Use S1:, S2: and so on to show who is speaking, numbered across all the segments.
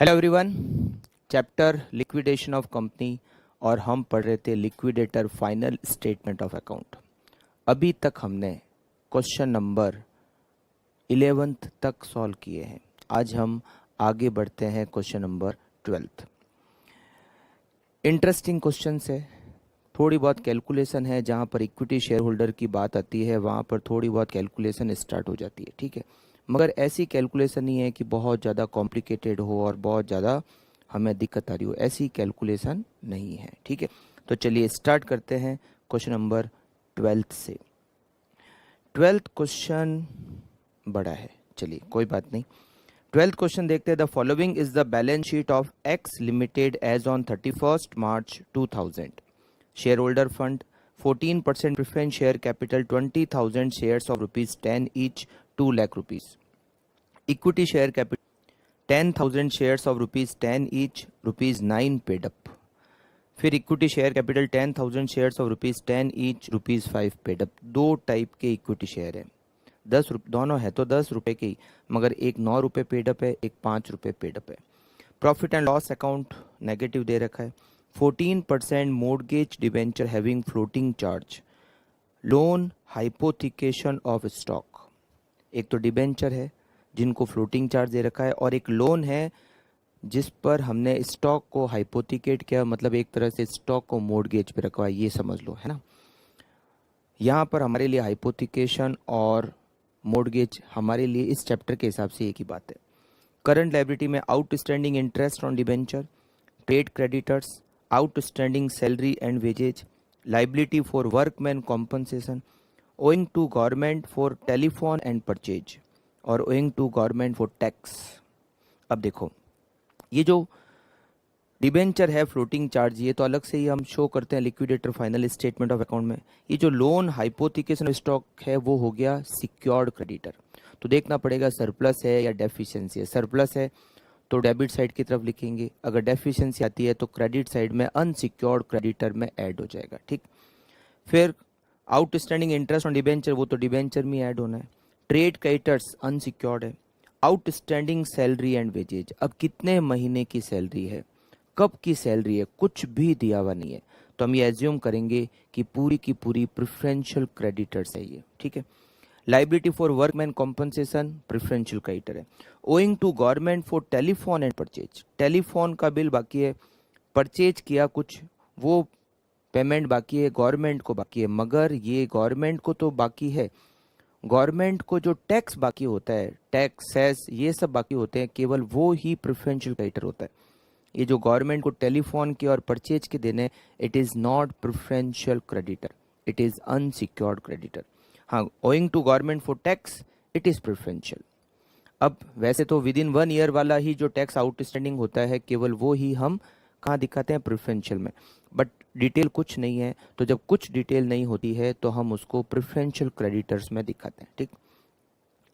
S1: Hello everyone. Chapter liquidation of company और हम पढ़ रहे थे liquidator final statement of account. अभी तक हमने क्वेश्चन नंबर 11th तक सॉल्व किए हैं। आज हम आगे बढ़ते हैं question number 12th। Interesting question है, थोड़ी बहुत कैलकुलेशन है। जहाँ पर इक्विटी शेयर होल्डर की बात आती है वहाँ पर थोड़ी बहुत कैलकुलेशन स्टार्ट हो जाती है, ठीक है। मगर ऐसी कैलकुलेशन नहीं है कि बहुत ज़्यादा कॉम्प्लिकेटेड हो और बहुत ज़्यादा हमें दिक्कत आ रही हो, ऐसी कैलकुलेशन नहीं है, ठीक है। तो चलिए स्टार्ट करते हैं क्वेश्चन नंबर 12th से। 12th क्वेश्चन बड़ा है, चलिए कोई बात नहीं। 12th क्वेश्चन देखते हैं। The following is the balance sheet of X limited as on 31st March 2000। Share holder fund 14% preference share capital 20,000 shares of ₹10 each 2 lakh rupees. Equity share capital 10,000 shares of ₹10 each ₹9 paid up. फिर equity share capital 10,000 shares of ₹10 each ₹5 paid up. दो type के equity share है, 10 दोनों है तो 10 रुपए के ही, मगर एक 9 रुपए पेड अप है, एक 5 रुपए पेड अप है। Profit and loss account negative दे रखा है। 14% mortgage debenture having floating charge. Loan hypothecation of stock. एक तो डिवेंचर है जिनको फ्लोटिंग चार्ज दे रखा है, और एक लोन है जिस पर हमने स्टॉक को हाइपोथिकेट किया, मतलब एक तरह से स्टॉक को मोर्गेज पे रखवा, ये समझ लो, है ना। यहाँ पर हमारे लिए हाइपोथिकेशन और मोर्गेज हमारे लिए इस चैप्टर के हिसाब से एक ही बात है। करंट लायबिलिटी में outstanding interest on debenture, trade creditors, outstanding salary and wages, liability for workman compensation, owing to government for telephone and purchase, और owing to government for tax. अब देखो, ये जो डिबेंचर है फ्लोटिंग चार्ज, ये तो अलग से ही हम शो करते हैं liquidator final statement of account में। ये जो लोन हाइपोथिकेशन स्टॉक है वो हो गया सिक्योर्ड क्रेडिटर। तो देखना पड़ेगा सरप्लस है या डेफिशिएंसी है। सरप्लस है तो डेबिट साइड की तरफ लिखेंगे, अगर डेफिशिएंसी आती है तो क्रेडिट साइड में अनसिक्योर्ड क्रेडिटर में ऐड हो जाएगा, ठीक। फिर आउटस्टैंडिंग इंटरेस्ट ऑन डिबेंचर, वो तो डिबेंचर में ऐड होना है। ट्रेड क्रेडिटर्स अनसिक्योर्ड है। आउटस्टैंडिंग सैलरी एंड वेजेज, अब कितने महीने की सैलरी है, कब की सैलरी है, कुछ भी दिया हुआ नहीं है, तो हम ये एज्यूम करेंगे कि पूरी की पूरी प्रेफरेंशियल क्रेडिटर्स है ये, ठीक है। Liability for workman compensation preferential creditor है। Owing to government for telephone and purchase, telephone का बिल बाकी है, परचेज किया कुछ, वो पेमेंट बाकी है, गवर्नमेंट को बाकी है। मगर ये गवर्नमेंट को तो बाकी है, गवर्नमेंट को जो टैक्स बाकी होता है, टैक्स सेस ये सब बाकी होते हैं, केवल वो ही प्रेफरेंशियल क्रेडिटर होता है। ये जो गवर्नमेंट को टेलीफोन के और परचेज के देने, it is not preferential creditor, it is unsecured creditor. हाँ, owing to government for tax it is preferential. अब वैसे तो विद इन 1 ईयर वाला ही जो टैक्स आउटस्टैंडिंग होता है, केवल वो ही हम कहाँ दिखाते हैं, प्रेफरेंशियल में। बट डिटेल कुछ नहीं है, तो जब कुछ डिटेल नहीं होती है तो हम उसको प्रेफरेंशियल क्रेडिटर्स में दिखाते हैं, ठीक।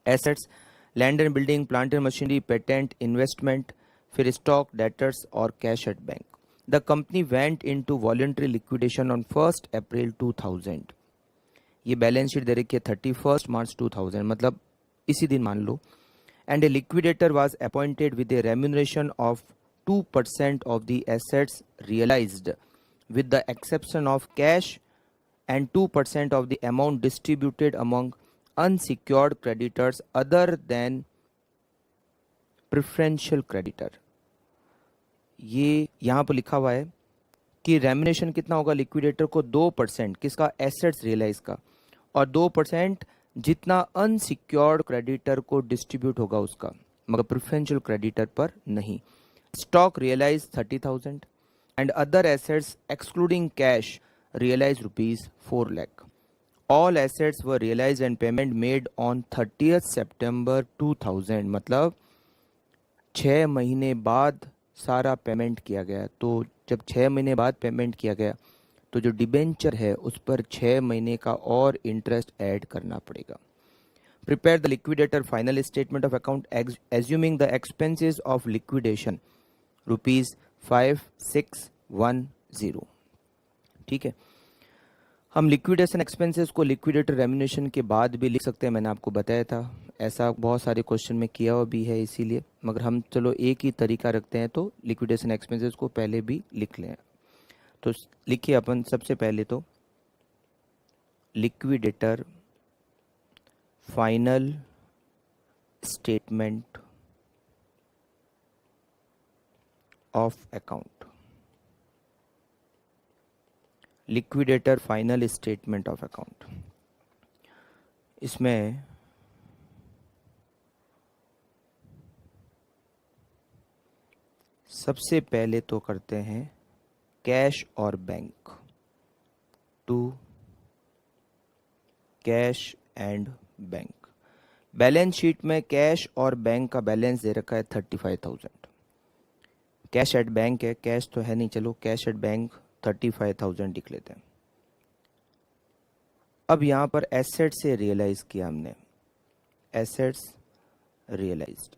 S1: Assets, land and building, plant and machinery, patent, investment, फिर स्टॉक, डेटर्स और cash at bank. The company went into voluntary liquidation on 1 अप्रैल 2000। ये बैलेंस शीट दे रखी है 31 मार्च 2000, मतलब इसी दिन मान लो। And a liquidator was appointed with a remuneration of 2% of the assets realised with the exception of cash and 2% of the amount distributed among unsecured creditors other than preferential creditor। ये यहाँ पर लिखा हुआ है कि रेम्यूनेशन कितना होगा लिक्विडेटर को, 2% किसका, एसेट्स रियलाइज का, और 2% जितना अनसिक्योर्ड क्रेडिटर को डिस्ट्रीब्यूट होगा उसका, मगर प्रेफरेंशियल क्रेडिटर पर नहीं। Stock realise 30,000 and other assets excluding cash realized ₹4 lakh. All assets were realized and payment made on 30th September 2000, मतलब 6 महीने बाद सारा पेमेंट किया गया। तो जब 6 महीने बाद पेमेंट किया गया तो जो डिबेंचर है उस पर 6 महीने का और इंटरेस्ट ऐड करना पड़ेगा। Prepare the liquidator final statement of account assuming the expenses of liquidation ₹5610, ठीक है। हम लिक्विडेशन एक्सपेंसेस को लिक्विडेटर रेम्यूनरेशन के बाद भी लिख सकते हैं, मैंने आपको बताया था। ऐसा बहुत सारे क्वेश्चन में किया हुआ भी है इसीलिए, मगर हम चलो एक ही तरीका रखते हैं तो लिक्विडेशन एक्सपेंसेस को पहले भी लिख लें। तो लिखिए अपन सबसे पहले तो liquidator final statement of account. Liquidator final statement of account, इसमें सबसे पहले तो करते हैं कैश और bank, to cash and bank. Balance sheet में कैश और बैंक का बैलेंस दे रखा है 35,000। कैश एट बैंक है, कैश तो है नहीं, चलो कैश एट बैंक 35,000 लिख लेते हैं। अब यहाँ पर एसेट से रियलाइज किया हमने, एसेट्स रियलाइज्ड।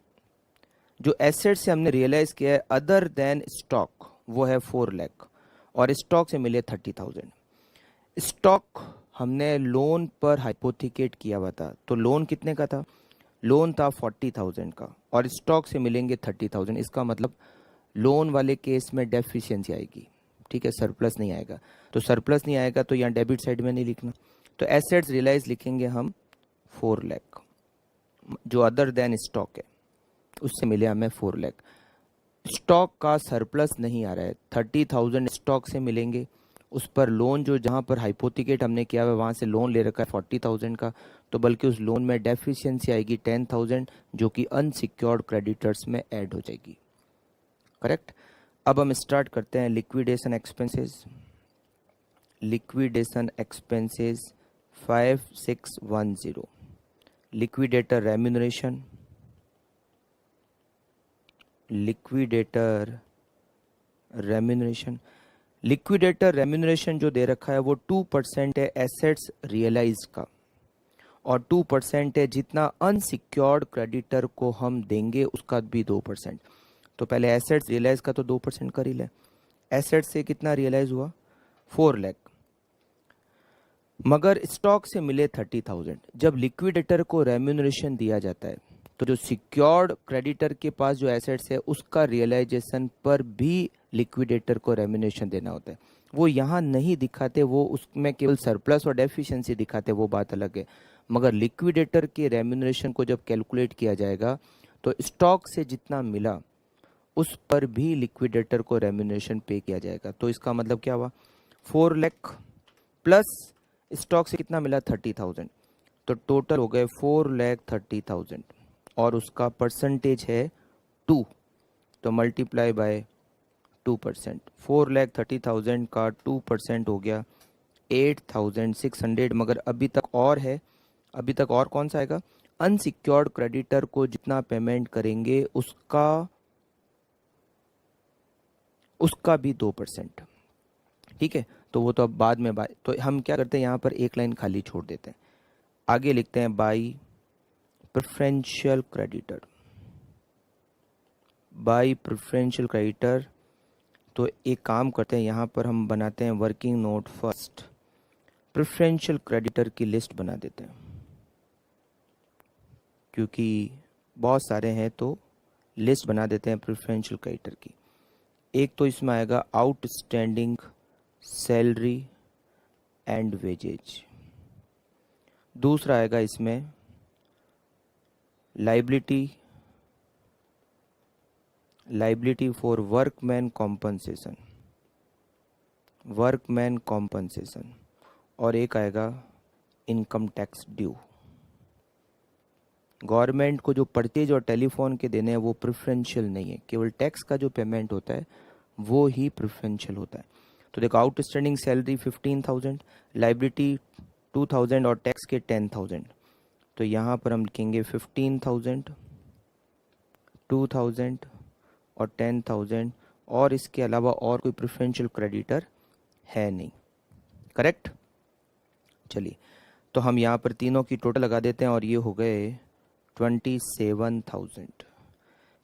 S1: जो एसेट से हमने रियलाइज किया है अदर देन स्टॉक वो है 4 लाख और स्टॉक से मिले 30,000। स्टॉक हमने लोन पर हाइपोथिकेट किया हुआ था, तो लोन कितने का था? लोन था 40,000 का और स्टॉक से मिलेंगे 30,000। इसका मतलब लोन वाले केस में डेफिशिएंसी आएगी, ठीक है, सरप्लस नहीं आएगा। तो सरप्लस नहीं आएगा तो यहाँ डेबिट साइड में नहीं लिखना, तो एसेट्स रियलाइज लिखेंगे हम 4 लाख, जो अदर देन स्टॉक है उससे मिले हमें 4 लाख। स्टॉक का सरप्लस नहीं आ रहा है, 30,000 स्टॉक से मिलेंगे, उस पर लोन जो जहाँ पर हाइपोथिकेट हमने किया हुआ वहाँ से लोन ले रखा है 40,000 का, तो बल्कि उस लोन में डेफिशिएंसी आएगी 10,000 जो कि अनसिक्योर्ड क्रेडिटर्स में ऐड हो जाएगी। करेक्ट। अब हम स्टार्ट करते हैं liquidation expenses. Liquidation expenses 5610, liquidator remuneration. Liquidator remuneration, liquidator remuneration जो दे रखा है वो 2% है एसेट्स रियलाइज का, और 2% है जितना अनसिक्योर्ड क्रेडिटर को हम देंगे उसका भी 2%। तो पहले एसेट्स रियलाइज का तो 2% कर ही ले। एसेट्स से कितना रियलाइज हुआ? 4 लाख, मगर स्टॉक से मिले 30,000। जब लिक्विडेटर को रेम्यूनरेशन दिया जाता है तो जो सिक्योर्ड क्रेडिटर के पास जो एसेट्स है उसका रियलाइजेशन पर भी लिक्विडेटर को रेम्यूनरेशन देना होता है। वो यहाँ नहीं दिखाते, वो उसमें केवल सरप्लस और डेफिशिएंसी दिखाते, वो बात अलग है। मगर लिक्विडेटर के रेम्यूनरेशन को जब कैलकुलेट किया जाएगा तो स्टॉक से जितना मिला उस पर भी लिक्विडेटर को रेम्यूनरेशन पे किया जाएगा। तो इसका मतलब क्या हुआ? 4 लाख प्लस स्टॉक से कितना मिला? 30,000, तो टोटल हो गए 4,30,000 और उसका परसेंटेज है 2, तो मल्टीप्लाई बाय 2%। 4,30,000 का 2% हो गया 8,600। मगर अभी तक और है, अभी तक और कौन सा आएगा? अनसिक्योर्ड क्रेडिटर को जितना पेमेंट करेंगे उसका भी 2%, ठीक है। तो वो तो अब बाद में तो हम क्या करते हैं, यहाँ पर एक लाइन खाली छोड़ देते हैं, आगे लिखते हैं by preferential creditor. By preferential creditor, तो एक काम करते हैं, यहाँ पर हम बनाते हैं working node first, preferential creditor की लिस्ट बना देते हैं, क्योंकि बहुत सारे हैं तो लिस्ट बना देते हैं प्रेफरेंशियल क्रेडिटर की। एक तो इसमें आएगा आउटस्टैंडिंग सैलरी एंड वेजेज, दूसरा आएगा इसमें लाइबिलिटी फॉर वर्कमैन कॉम्पनसेशन, और एक आएगा इनकम टैक्स ड्यू। गवर्नमेंट को जो परचेज और टेलीफोन के देने हैं वो प्रेफरेंशियल नहीं है, केवल टैक्स का जो पेमेंट होता है वो ही प्रेफरेंशियल होता है। तो देखो आउटस्टैंडिंग सैलरी 15,000, लाइबिलिटी 2,000 और टैक्स के 10,000, तो यहाँ पर हम लिखेंगे 15,000, 2,000 और 10,000, और इसके अलावा और कोई प्रेफरेंशियल क्रेडिटर है नहीं। करेक्ट। चलिए, तो हम यहाँ पर तीनों की टोटल लगा देते हैं और ये हो गए 27,000।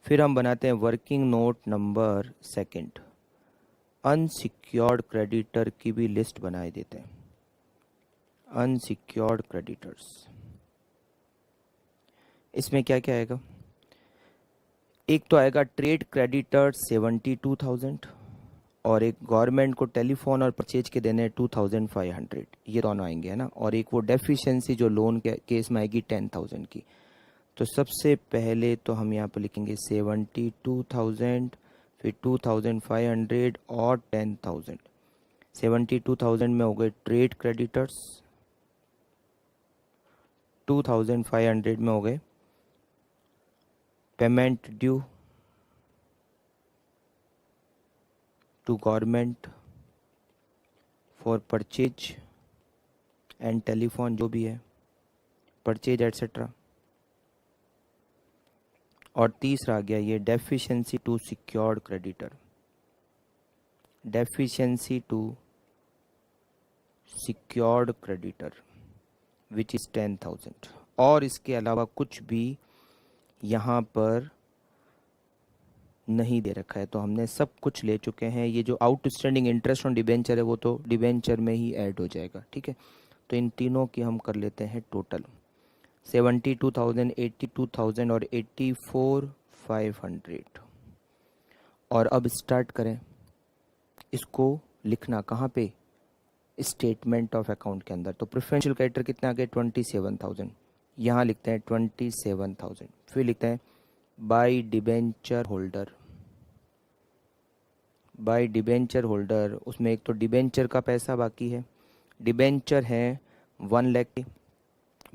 S1: फिर हम बनाते हैं working note number second, unsecured creditor की भी लिस्ट बना देते हैं। अनसिक्योर्ड क्रेडिटर्स, इसमें क्या क्या आएगा? एक तो आएगा ट्रेड क्रेडिटर्स 72,000 और एक गवर्नमेंट को टेलीफोन और परचेज के देने 2,500, ये दोनों आएंगे है ना। और एक वो डेफिशिएंसी जो लोन के केस में आएगी 10,000 की। तो सबसे पहले तो हम यहाँ पर लिखेंगे 72,000, फिर 2,500 और 10,000। 72,000 में हो गए ट्रेड क्रेडिटर्स, 2,500 में हो गए payment due to government for purchase and telephone, जो भी है परचेज एटसेट्रा। और तीसरा आ गया ये deficiency to secured creditor, deficiency to secured creditor which is 10,000। और इसके अलावा कुछ भी यहाँ पर नहीं दे रखा है, तो हमने सब कुछ ले चुके हैं। ये जो आउटस्टैंडिंग इंटरेस्ट ऑन डिबेंचर है वो तो डिबेंचर में ही ऐड हो जाएगा, ठीक है। तो इन तीनों की हम कर लेते हैं टोटल, 72,000, 82,000 और 84,500। और अब स्टार्ट करें इसको लिखना कहाँ पे? स्टेटमेंट ऑफ अकाउंट के अंदर। तो प्रेफरेंशियल क्रेडिटर कितने आ गए? 27,000। यहाँ लिखते हैं 27,000। फिर लिखते हैं by debenture holder, by debenture holder. उसमें एक तो डिबेंचर का पैसा बाकी है, डिबेंचर है 1 लाख के,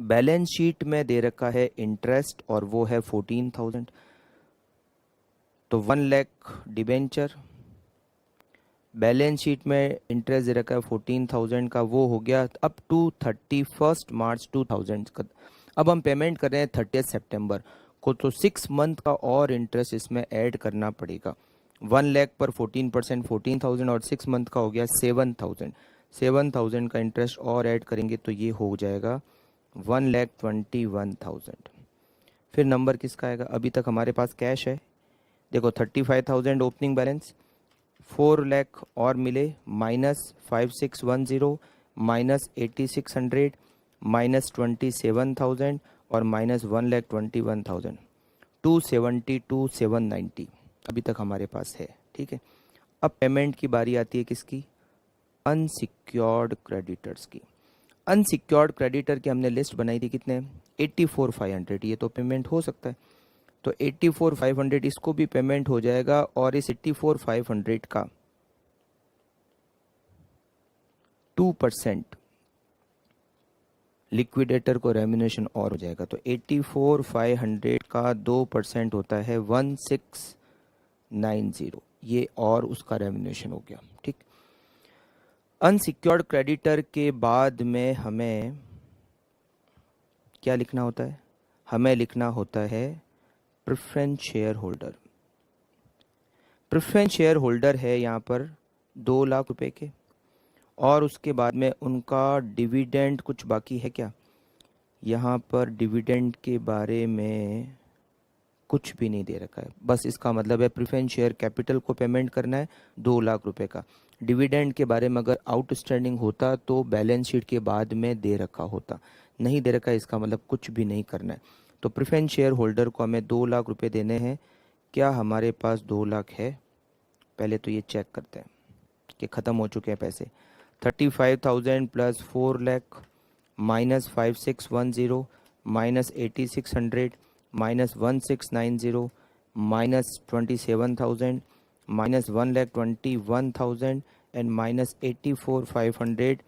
S1: बैलेंस शीट में दे रखा है इंटरेस्ट और वो है 14,000। तो 1 लाख डिबेंचर, बैलेंस शीट में इंटरेस्ट दे रखा है 14,000 का, वो हो गया अप टू 31 मार्च 2000 का। अब हम पेमेंट कर रहे हैं 30 सितंबर को, तो 6 मंथ का और इंटरेस्ट इसमें ऐड करना पड़ेगा। 1 लाख पर 14% 14,000 और 6 मंथ का हो गया 7,000। 7,000 का इंटरेस्ट और ऐड करेंगे तो ये हो जाएगा 1,21,000। फिर नंबर किसका आएगा? अभी तक हमारे पास कैश है, देखो 35,000 ओपनिंग बैलेंस, 4 लाख और मिले, माइनस 5,610, माइनस 8,600, माइनस 27,000 और माइनस 1,21,000, 272,790 अभी तक हमारे पास है, ठीक है। अब पेमेंट की बारी आती है किसकी? अनसिक्योर्ड क्रेडिटर्स की। अनसिक्योर्ड क्रेडिटर की हमने लिस्ट बनाई थी, कितने? 84,500। ये तो पेमेंट हो सकता है, तो 84,500 इसको भी पेमेंट हो जाएगा। और इस 84,500 का 2% लिक्विडेटर को रेम्यूनेशन और हो जाएगा। तो 84,500 का 2% होता है 1,690, ये और उसका रेम्यूनेशन हो गया, ठीक। अनसिक्योर्ड क्रेडिटर के बाद में हमें क्या लिखना होता है? हमें लिखना होता है preference share holder. Preference share holder है यहाँ पर 2 लाख रुपए के, और उसके बाद में उनका डिविडेंड कुछ बाकी है क्या? यहाँ पर डिविडेंड के बारे में कुछ भी नहीं दे रखा है, बस इसका मतलब है प्रेफरेंस शेयर कैपिटल को पेमेंट करना है 2 लाख रुपए का। डिविडेंड के बारे में अगर आउटस्टैंडिंग होता तो बैलेंस शीट के बाद में दे रखा होता, नहीं दे रखा है, इसका मतलब कुछ भी नहीं करना है। तो प्रेफरेंस शेयर होल्डर को हमें 2 लाख रुपए देने हैं। क्या हमारे पास 2 लाख है? पहले तो ये चेक करते हैं कि ख़त्म हो चुके हैं पैसे। 35,000 plus 4 lakh minus 5,610 minus 8,600 minus 1,690 minus 27,000 minus 1,21,000 and minus 84,500,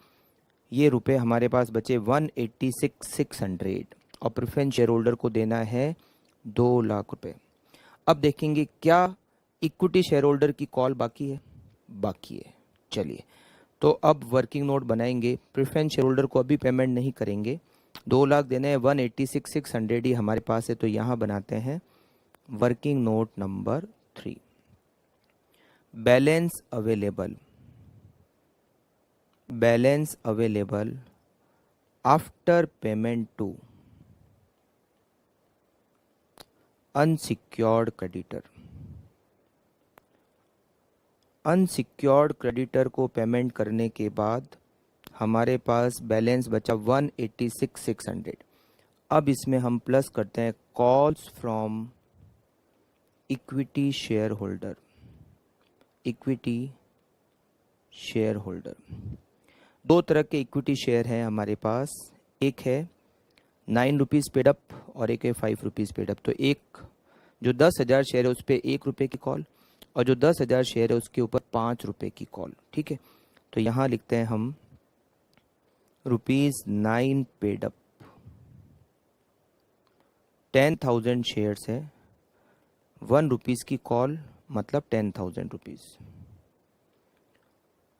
S1: ये रुपए हमारे पास बचे 1,86,600। और प्रेफरेंस शेयर होल्डर को देना है 2 लाख रुपए। अब देखेंगे क्या इक्विटी शेयर होल्डर की कॉल बाकी है? बाकी है। चलिए, तो अब वर्किंग नोट बनाएंगे। प्रेफरेंस शेयर होल्डर को अभी पेमेंट नहीं करेंगे, 2 लाख देने हैं, 1,86,600 ही हमारे पास है। तो यहाँ बनाते हैं working note number 3, balance available, balance available after payment to unsecured creditor. Unsecured creditor को पेमेंट करने के बाद हमारे पास बैलेंस बचा 186,600। अब इसमें हम प्लस करते हैं calls from equity share holder. Equity share holder, दो तरह के इक्विटी शेयर हैं हमारे पास। एक है 9 रुपीज़ पेड अप और एक है 5 रुपीज़ पेड अप। तो एक जो 10,000 शेयर है उस पर 1 रुपये की कॉल, और जो 10,000 शेयर है उसके ऊपर 5 रुपये की कॉल। ठीक है, तो यहाँ लिखते हैं हम ₹9 पेड अप। 10,000 शेयर्स है, 1 रुपीज़ की कॉल मतलब 10,000 रुपीज़,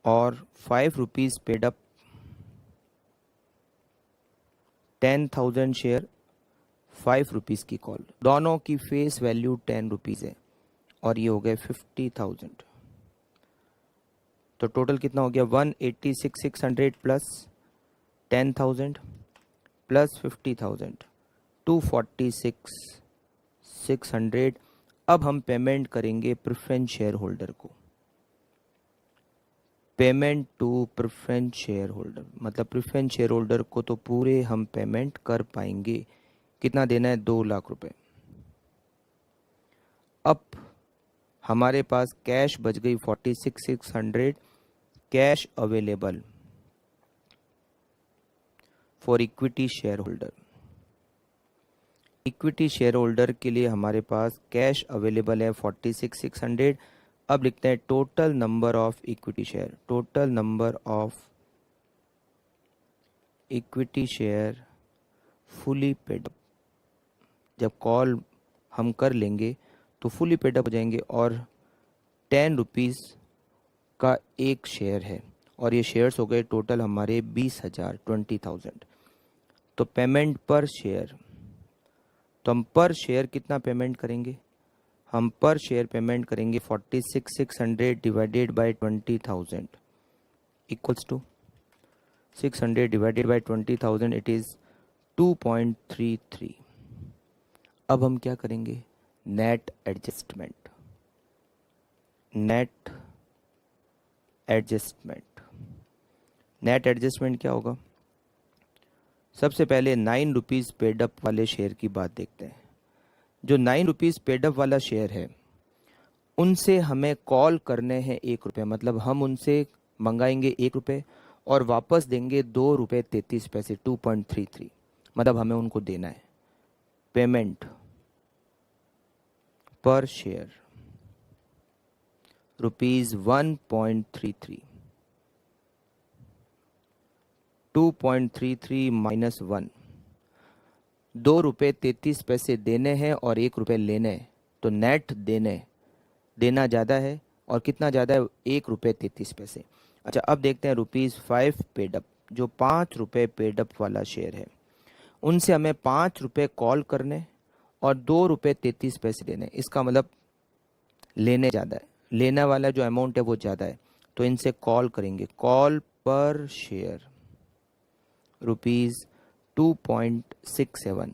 S1: और 5 rupees paid up. 10,000 share, 5 rupees की कॉल, दोनों की फेस वैल्यू 10 रुपीज़ है, और ये हो गए 50,000। तो टोटल कितना हो गया? 186,600 प्लस 10,000 प्लस 50,000, 246,600। अब हम पेमेंट करेंगे प्रेफरेंस शेयर होल्डर को। Payment to preference share holder, मतलब प्रेफरेंस शेयर होल्डर को तो पूरे हम पेमेंट कर पाएंगे। कितना देना है? 2 लाख रुपए। अब हमारे पास कैश बच गई 46,600 cash available for equity share holder. Equity share holder के लिए हमारे पास कैश अवेलेबल है 46,600। अब लिखते हैं total number of equity share. Total number of equity share fully paid up, जब कॉल हम कर लेंगे तो फुली पेड अप हो जाएंगे, और 10 रुपीज़ का एक शेयर है, और ये शेयर्स हो गए टोटल हमारे 20,000, 20,000। तो पेमेंट पर शेयर, तो हम पर शेयर कितना पेमेंट करेंगे? हम पर शेयर पेमेंट करेंगे 46,600 divided by 20,000 equals to 600 divided by 20,000, it is 2.33। अब हम क्या करेंगे? Net adjustment. Net adjustment, net adjustment क्या होगा? सबसे पहले 9 रुपीज़ पेड अप वाले शेयर की बात देखते हैं। जो 9 रुपीज़ पेड अप वाला शेयर है उनसे हमें कॉल करने हैं 1 रुपये, मतलब हम उनसे मंगाएंगे 1 रुपये और वापस देंगे 2 रुपये 33 पैसे, 2.33, मतलब हमें उनको देना है। पेमेंट पर शेयर ₹1.33, 2.33 माइनस 1, 2 रुपये 33 पैसे देने हैं और 1 रुपये लेने हैं, तो नेट देना ज़्यादा है, और कितना ज़्यादा है? 1 रुपये 33 पैसे। अच्छा, अब देखते हैं ₹5 पेड अप। जो 5 रुपये पेड अप वाला शेयर है उनसे हमें 5 रुपये कॉल करने और 2 रुपये 33 पैसे देने। इसका मतलब लेने ज़्यादा है, लेने वाला जो अमाउंट है वो ज़्यादा है, तो इनसे कॉल करेंगे। कॉल पर शेयर ₹2.67,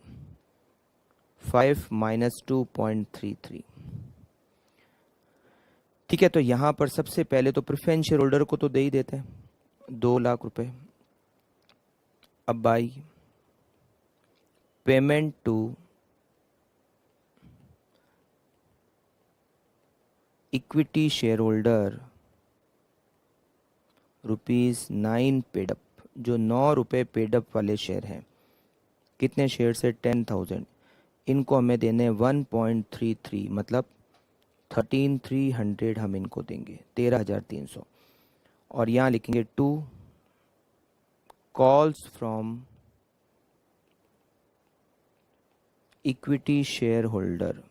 S1: 5 माइनस 2.33। ठीक है, तो यहाँ पर सबसे पहले तो प्रेफरेंस शेयर होल्डर को तो दे ही देते हैं 2 लाख रुपए। अब by payment to equity share holder ₹9 paid up. जो 9 रुपये पेड अप वाले शेयर हैं, कितने शेयर से? 10,000। इनको हमें देने 1.33, मतलब 13,300 हम इनको देंगे, 13,300। और यहाँ लिखेंगे 2 calls from equity share holder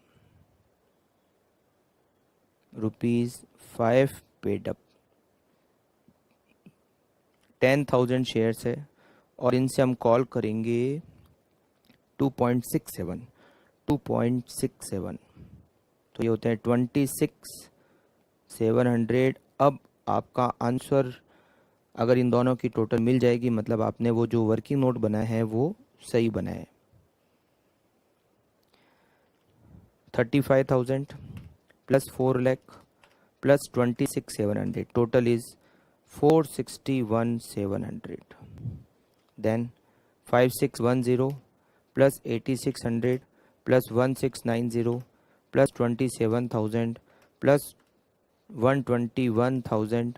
S1: ₹5 paid up. 10,000 shares है और इनसे हम कॉल करेंगे 2.67, 2.67, तो ये होते हैं 26,700। अब आपका आंसर अगर इन दोनों की टोटल मिल जाएगी, मतलब आपने वो जो वर्किंग नोट बनाया है वो सही बनाया है। 35,000 plus 4 lakh plus 26,700, total is 461,700. Then 5610 plus 8600 plus 1690 plus 27,000 plus 121,000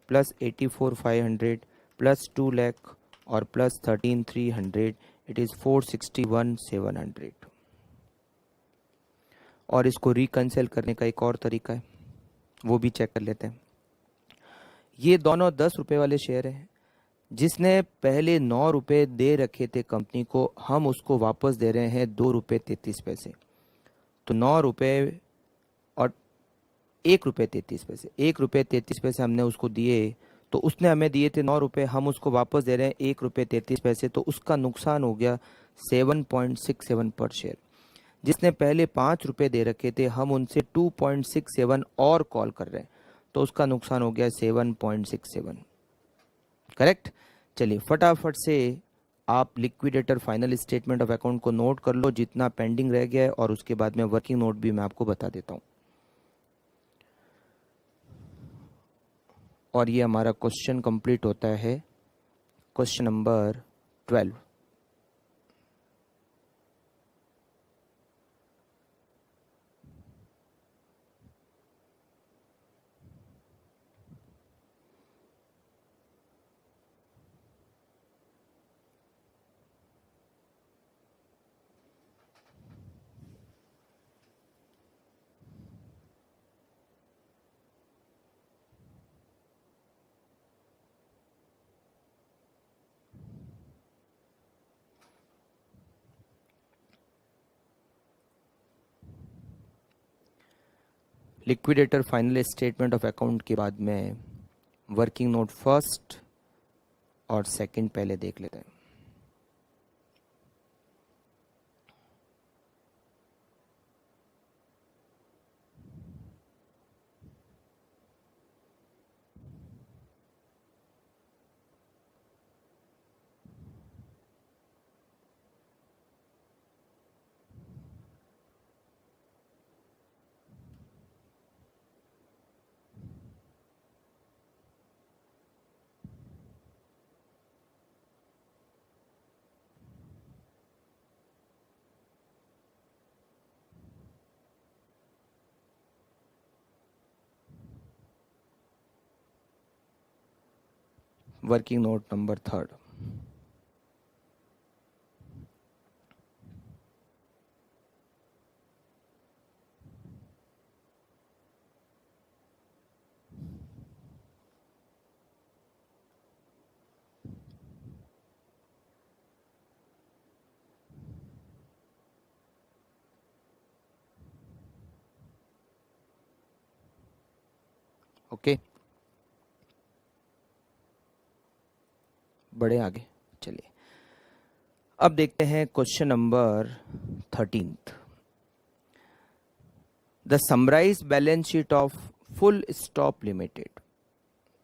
S1: plus 84,500 plus 2 lakh और plus 13,300. It is 461,700. और इसको रिकंसिल करने का एक और तरीका है, वो भी चेक कर लेते हैं। ये दोनों 10 रुपए वाले शेयर हैं। जिसने पहले 9 रुपए दे रखे थे कंपनी को, हम उसको वापस दे रहे हैं 2 रुपये 33 पैसे। तो 9 रुपये और 1 रुपये 33 पैसे, 1 रुपये 33 पैसे हमने उसको दिए, तो उसने हमें दिए थे 9 रुपये, हम उसको वापस दे रहे हैं 1 रुपये 33 पैसे। तो उसका नुकसान हो गया 7.67 पर शेयर। जिसने पहले 5 रुपये दे रखे थे, हम उनसे 2.67 और कॉल कर रहे हैं, तो उसका नुकसान हो गया 7.67। करेक्ट। चलिए फटाफट से आप liquidator final statement of account को नोट कर लो, जितना पेंडिंग रह गया है, और उसके बाद में वर्किंग नोट भी मैं आपको बता देता हूं। और ये हमारा क्वेश्चन कंप्लीट होता है, question number 12। Liquidator final statement of account के बाद में वर्किंग नोट फर्स्ट और सेकंड पहले देख लेते हैं। Working note number 3। ओके, बढ़े आगे। चलिए अब देखते हैं question number 13। The summarise balance sheet of full stop limited,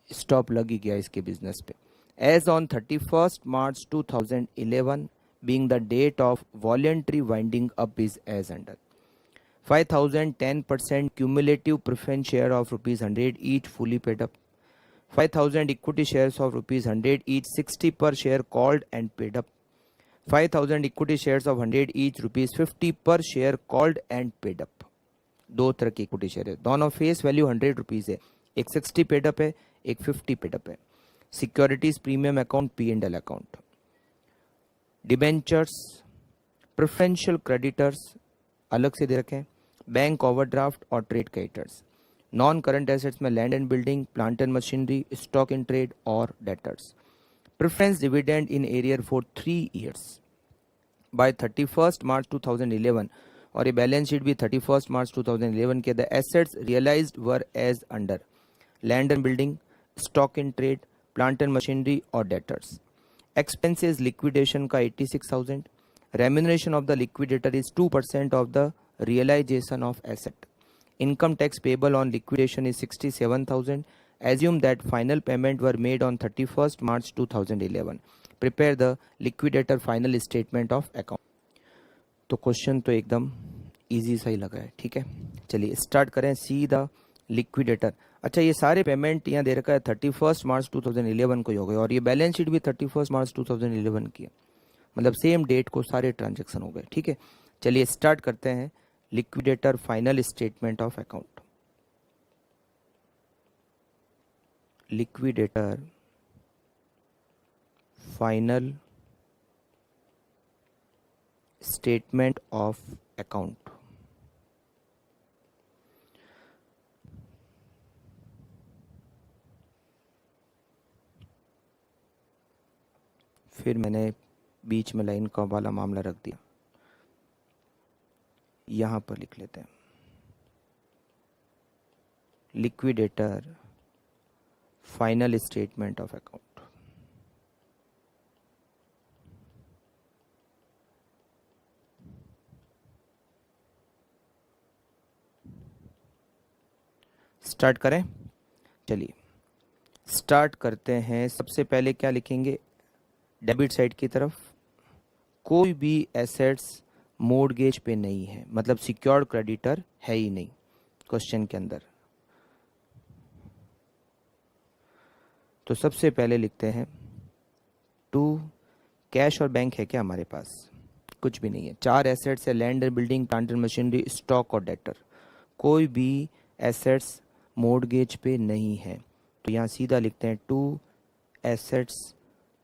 S1: stop लग ही गया इसके बिजनेस पे, as on 31 March 2011 being the date of voluntary winding up is as under: 5,000 10% cumulative preference share of ₹100 each fully paid up, 5,000 equity shares of ₹100 each 60 per share called and paid up, 5,000 equity shares of 100 each ₹50 per share called and paid up। दो तरह की equity share है, दोनों face value 100 rupees है, एक 60 paid up है, एक 50 paid up है। Securities premium account, P&L account, debentures, preferential creditors अलग से दे रखे, बैंक ओवरड्राफ्ट और trade creditors. Non current assets में land and building, plant and machinery, stock in trade और debtors. Preference dividend in arrear for 3 years by 31 March 2011, और ये balance sheet भी 31 March 2011 के। The assets realised were as under: land and building, stock in trade, plant and machinery और debtors. Expenses liquidation का 86,000। Remuneration of the liquidator is 2% of the realisation of asset. Income tax payable on liquidation is 67,000। Assume that final payment were made on 31 March 2011. Prepare the liquidator final statement of account। तो question तो एकदम easy सा ही लग रहा है, ठीक है। चलिए स्टार्ट करें। See the liquidator. अच्छा, ये सारे पेमेंट यहाँ दे रखा है 31 मार्च 2011 को ही हो गए और ये बैलेंस शीट भी 31 मार्च 2011 की है, मतलब सेम डेट को सारे ट्रांजेक्शन हो गए। ठीक है, चलिए स्टार्ट करते हैं। Liquidator final statement of account. Liquidator final statement of account. फिर मैंने बीच में लाइन का वाला मामला रख दिया, यहां पर लिख लेते हैं liquidator final statement of account. Start करें, चलिए स्टार्ट करते हैं। सबसे पहले क्या लिखेंगे, डेबिट साइड की तरफ कोई भी एसेट्स मोर्गेज पे नहीं है, मतलब सिक्योर्ड क्रेडिटर है ही नहीं क्वेश्चन के अंदर। तो सबसे पहले लिखते हैं टू, कैश और बैंक है क्या हमारे पास, कुछ भी नहीं है। 4 एसेट्स है, land and building, plant and machinery, stock और डेटर। कोई भी एसेट्स मोर्गेज पे नहीं है, तो यहाँ सीधा लिखते हैं टू एसेट्स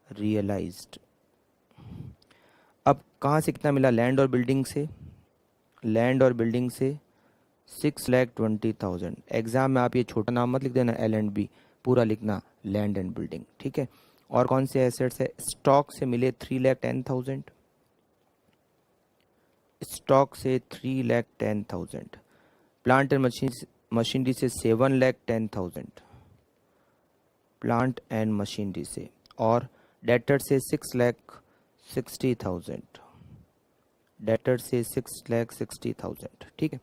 S1: रियलाइज्ड। अब कहाँ से कितना मिला, लैंड और बिल्डिंग से, लैंड और बिल्डिंग से 6,20,000। एग्जाम में आप ये छोटा नाम मत लिख देना L&B, पूरा लिखना लैंड एंड बिल्डिंग। ठीक है, और कौन से एसेट्स है, स्टॉक से मिले 3,10,000, स्टॉक से 3,10,000, प्लांट एंड मशीनरी से 7,10,000, प्लांट एंड मशीनरी से, और डेटर से 6,60,000, डेटर से 6,60,000। ठीक है,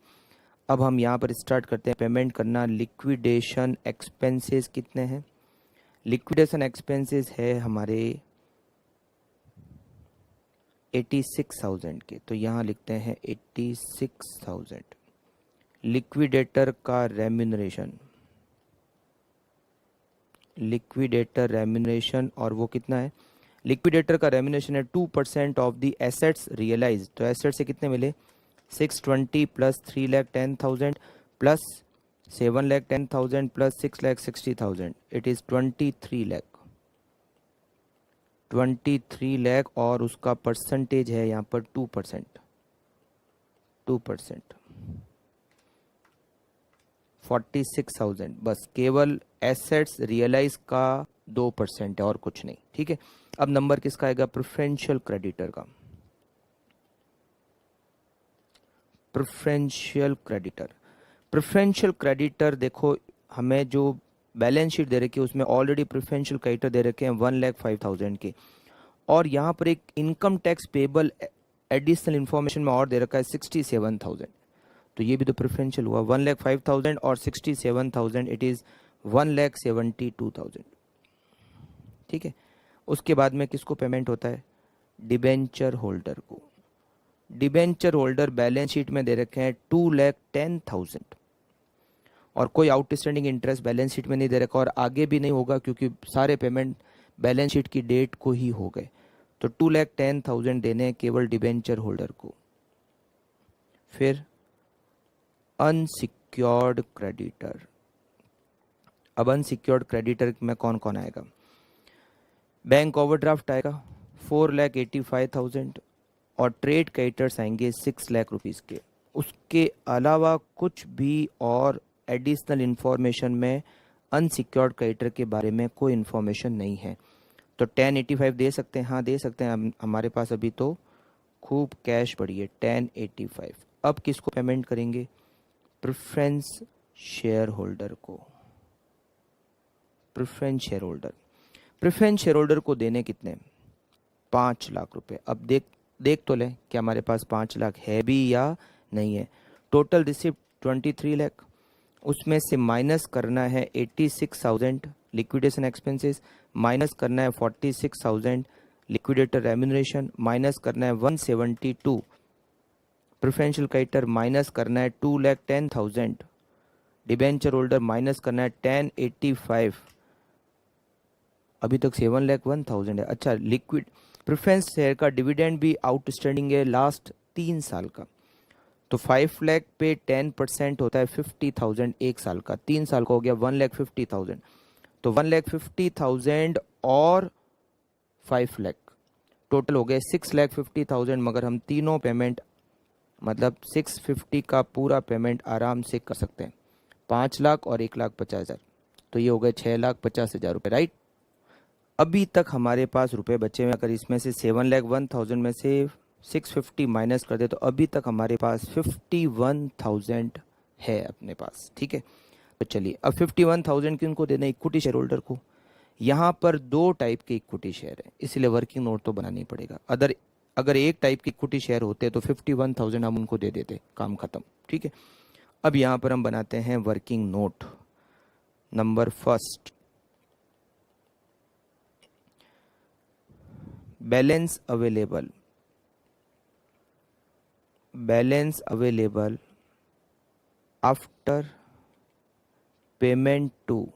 S1: अब हम यहाँ पर स्टार्ट करते हैं पेमेंट करना। लिक्विडेशन एक्सपेंसेस कितने हैं, लिक्विडेशन एक्सपेंसेस है हमारे 86,000 के, तो यहाँ लिखते हैं 86,000। लिक्विडेटर का रेम्यूनरेशन, लिक्विडेटर रेम्यूनरेशन, और वो कितना है, लिक्विडेटर का रेम्यूनरेशन है 2% ऑफ द एसेट्स रियलाइज। तो एसेट से कितने मिले, 620 plus 3,10,000 plus 7,10,000 plus 6,60,000, it is 23 lakh, 23 lakh, और उसका परसेंटेज है यहाँ पर 2%, 2%, 46,000। बस केवल एसेट्स रियलाइज का 2% है और कुछ नहीं। ठीक है, अब नंबर किसका आएगा, प्रेफरेंशियल क्रेडिटर का। प्रेफरेंशियल क्रेडिटर, प्रेफरेंशियल क्रेडिटर देखो, हमें जो बैलेंस शीट दे रखी है उसमें ऑलरेडी प्रेफरेंशियल क्रेडिटर दे रखे हैं 1,05,000 के, और यहाँ पर एक income tax payable additional information में और दे रखा है 67,000। तो ये भी तो प्रेफरेंशियल हुआ, 1,05,000 और 67,000, इट इज 1,72,000। ठीक है, उसके बाद में किसको पेमेंट होता है, डिबेंचर होल्डर को। डिबेंचर होल्डर बैलेंस शीट में दे रखे हैं 2,10,000, और कोई आउटस्टैंडिंग इंटरेस्ट बैलेंस शीट में नहीं दे रखा और आगे भी नहीं होगा क्योंकि सारे पेमेंट बैलेंस शीट की डेट को ही हो गए। तो 2,10,000 देने हैं केवल डिबेंचर होल्डर को। फिर अनसिक्योर्ड क्रेडिटर, अब अनसिक्योर्ड क्रेडिटर में कौन कौन आएगा, बैंक ओवरड्राफ्ट आएगा 4,85,000, और ट्रेड क्रेडिटर्स आएंगे 6 लाख रुपीज़ के। उसके अलावा कुछ भी और एडिशनल इंफॉर्मेशन में अनसिक्योर्ड क्रेडिटर के बारे में कोई इन्फॉर्मेशन नहीं है। तो 1085 दे सकते हैं, हाँ दे सकते हैं, हमारे पास अभी तो खूब कैश पड़ी है 1085। अब किसको पेमेंट करेंगे, प्रेफरेंस शेयर होल्डर को। Preference share holder, preference share holder को देने कितने, 5 लाख रुपए। अब देख तो लें कि हमारे पास 5 लाख है भी या नहीं है। टोटल रिसिप्ट 23 लाख, उसमें से माइनस करना है 86,000 लिक्विडेशन एक्सपेंसेस, माइनस करना है 46,000 लिक्विडेटर रेम्यूनरेशन, माइनस करना है 172 प्रेफरेंशियल क्रेडिटर, माइनस करना है 2,10,000 डिबेंचर होल्डर माइनस करना है 1085, अभी तक 7,01,000 है। अच्छा, लिक्विड प्रेफरेंस शेयर का डिविडेंड भी आउटस्टैंडिंग है लास्ट 3 साल का, तो 5 लाख पे 10% होता है 50,000 एक साल का, 3 साल का हो गया 1,50,000, तो 1,50,000 और 5 लाख टोटल हो गए 6,50,000। मगर हम तीनों पेमेंट मतलब 650 का पूरा पेमेंट आराम से कर सकते हैं, 5 लाख और 1,50,000, तो ये हो गए 6,50,000 रुपये, राइट। अभी तक हमारे पास रुपए बचे हुए, अगर इसमें से 7,01,000 में से 650 माइनस कर दे तो अभी तक हमारे पास 51,000 है अपने पास, ठीक है। तो चलिए, अब 51,000 किनको देना है? इक्विटी शेयर होल्डर को। यहाँ पर 2 टाइप के इक्विटी शेयर है, इसलिए वर्किंग नोट तो बनानी पड़ेगा। अगर एक टाइप के इक्विटी शेयर होते तो 51,000 हम उनको दे देते, काम खत्म, ठीक है। अब यहाँ पर हम बनाते हैं working note number first. Balance available after payment to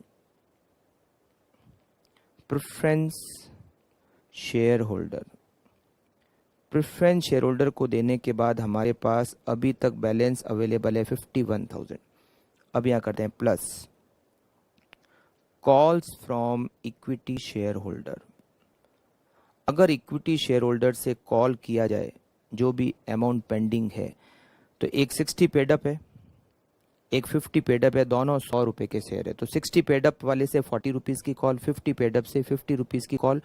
S1: preference share holder को देने के बाद हमारे पास अभी तक बैलेंस अवेलेबल है 51,000। अब यहाँ करते हैं plus calls from equity share holder. अगर इक्विटी शेयर होल्डर से कॉल किया जाए जो भी अमाउंट पेंडिंग है, तो एक 60 पेड अप है, एक 50 पेड अप है, दोनों 100 रुपये के शेयर है, तो 60 पेड अप वाले से 40 रुपीज़ की कॉल, 50 पेड अप से 50 रुपीज़ की कॉल,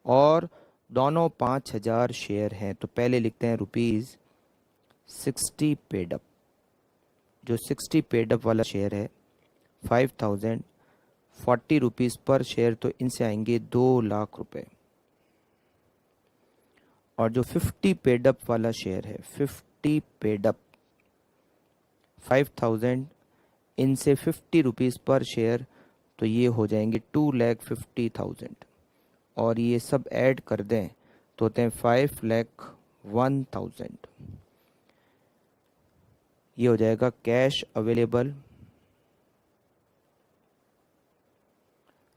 S1: और दोनों 5,000 शेयर हैं। तो पहले लिखते हैं रुपीज़ 60 पेड अप। जो 60 पेड अप वाला शेयर है 5,000, 40 रुपीज़ पर शेयर, तो इनसे आएंगे 2 लाख रुपए। और जो 50 पेड अप वाला शेयर है 50 पेड अप 5,000, इनसे 50 रुपीज़ पर शेयर, तो ये हो जाएंगे 2,50,000, और ये सब ऐड कर दें तो होते हैं 5,01,000। ये हो जाएगा cash available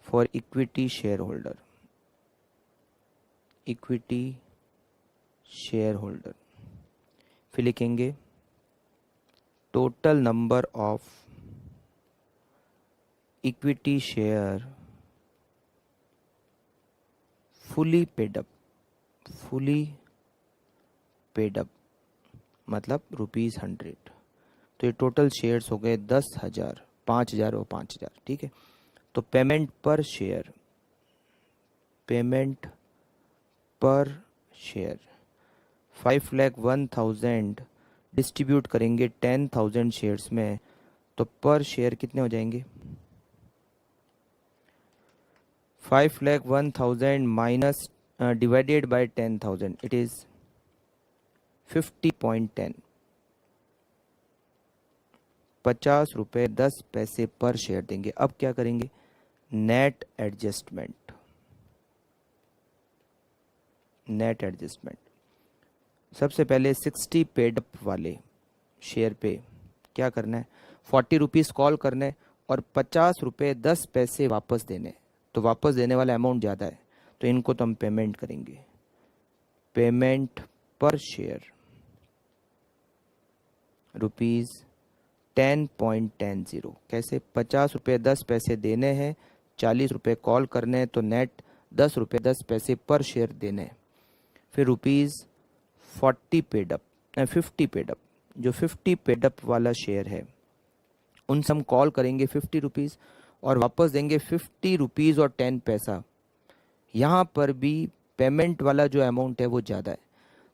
S1: for equity share holder. फिर लिखेंगे total number of equity share fully paid up मतलब ₹100। तो ये टोटल शेयर्स हो गए 10,000, 5,000 और 5,000, ठीक है। तो पेमेंट पर शेयर 5,01,000 डिस्ट्रीब्यूट करेंगे 10,000 शेयर्स में, तो पर शेयर कितने हो जाएंगे? 5,01,000 minus divided by 10,000, it is 50.10, 50 रुपये 10 पैसे पर शेयर देंगे। अब क्या करेंगे? Net adjustment. सबसे पहले 60 पेड अप वाले शेयर पे क्या करना है? 40 रुपीज़ कॉल करना है और 50 रुपये 10 पैसे वापस देने। तो वापस देने वाला अमाउंट ज़्यादा है, तो इनको तो हम पेमेंट करेंगे। पेमेंट पर शेयर ₹10.10। कैसे? 50 रुपये 10 पैसे देने हैं, 40 रुपये कॉल करने हैं, तो नेट 10 रुपये 10 पैसे पर शेयर देने हैं। फिर ₹40 पेड अप 50 पेड अप, जो 50 पेड अप वाला शेयर है उनसे हम कॉल करेंगे 50 रुपीज़ और वापस देंगे 50 रुपीज़ और 10 पैसा। यहाँ पर भी पेमेंट वाला जो अमाउंट है वो ज़्यादा है,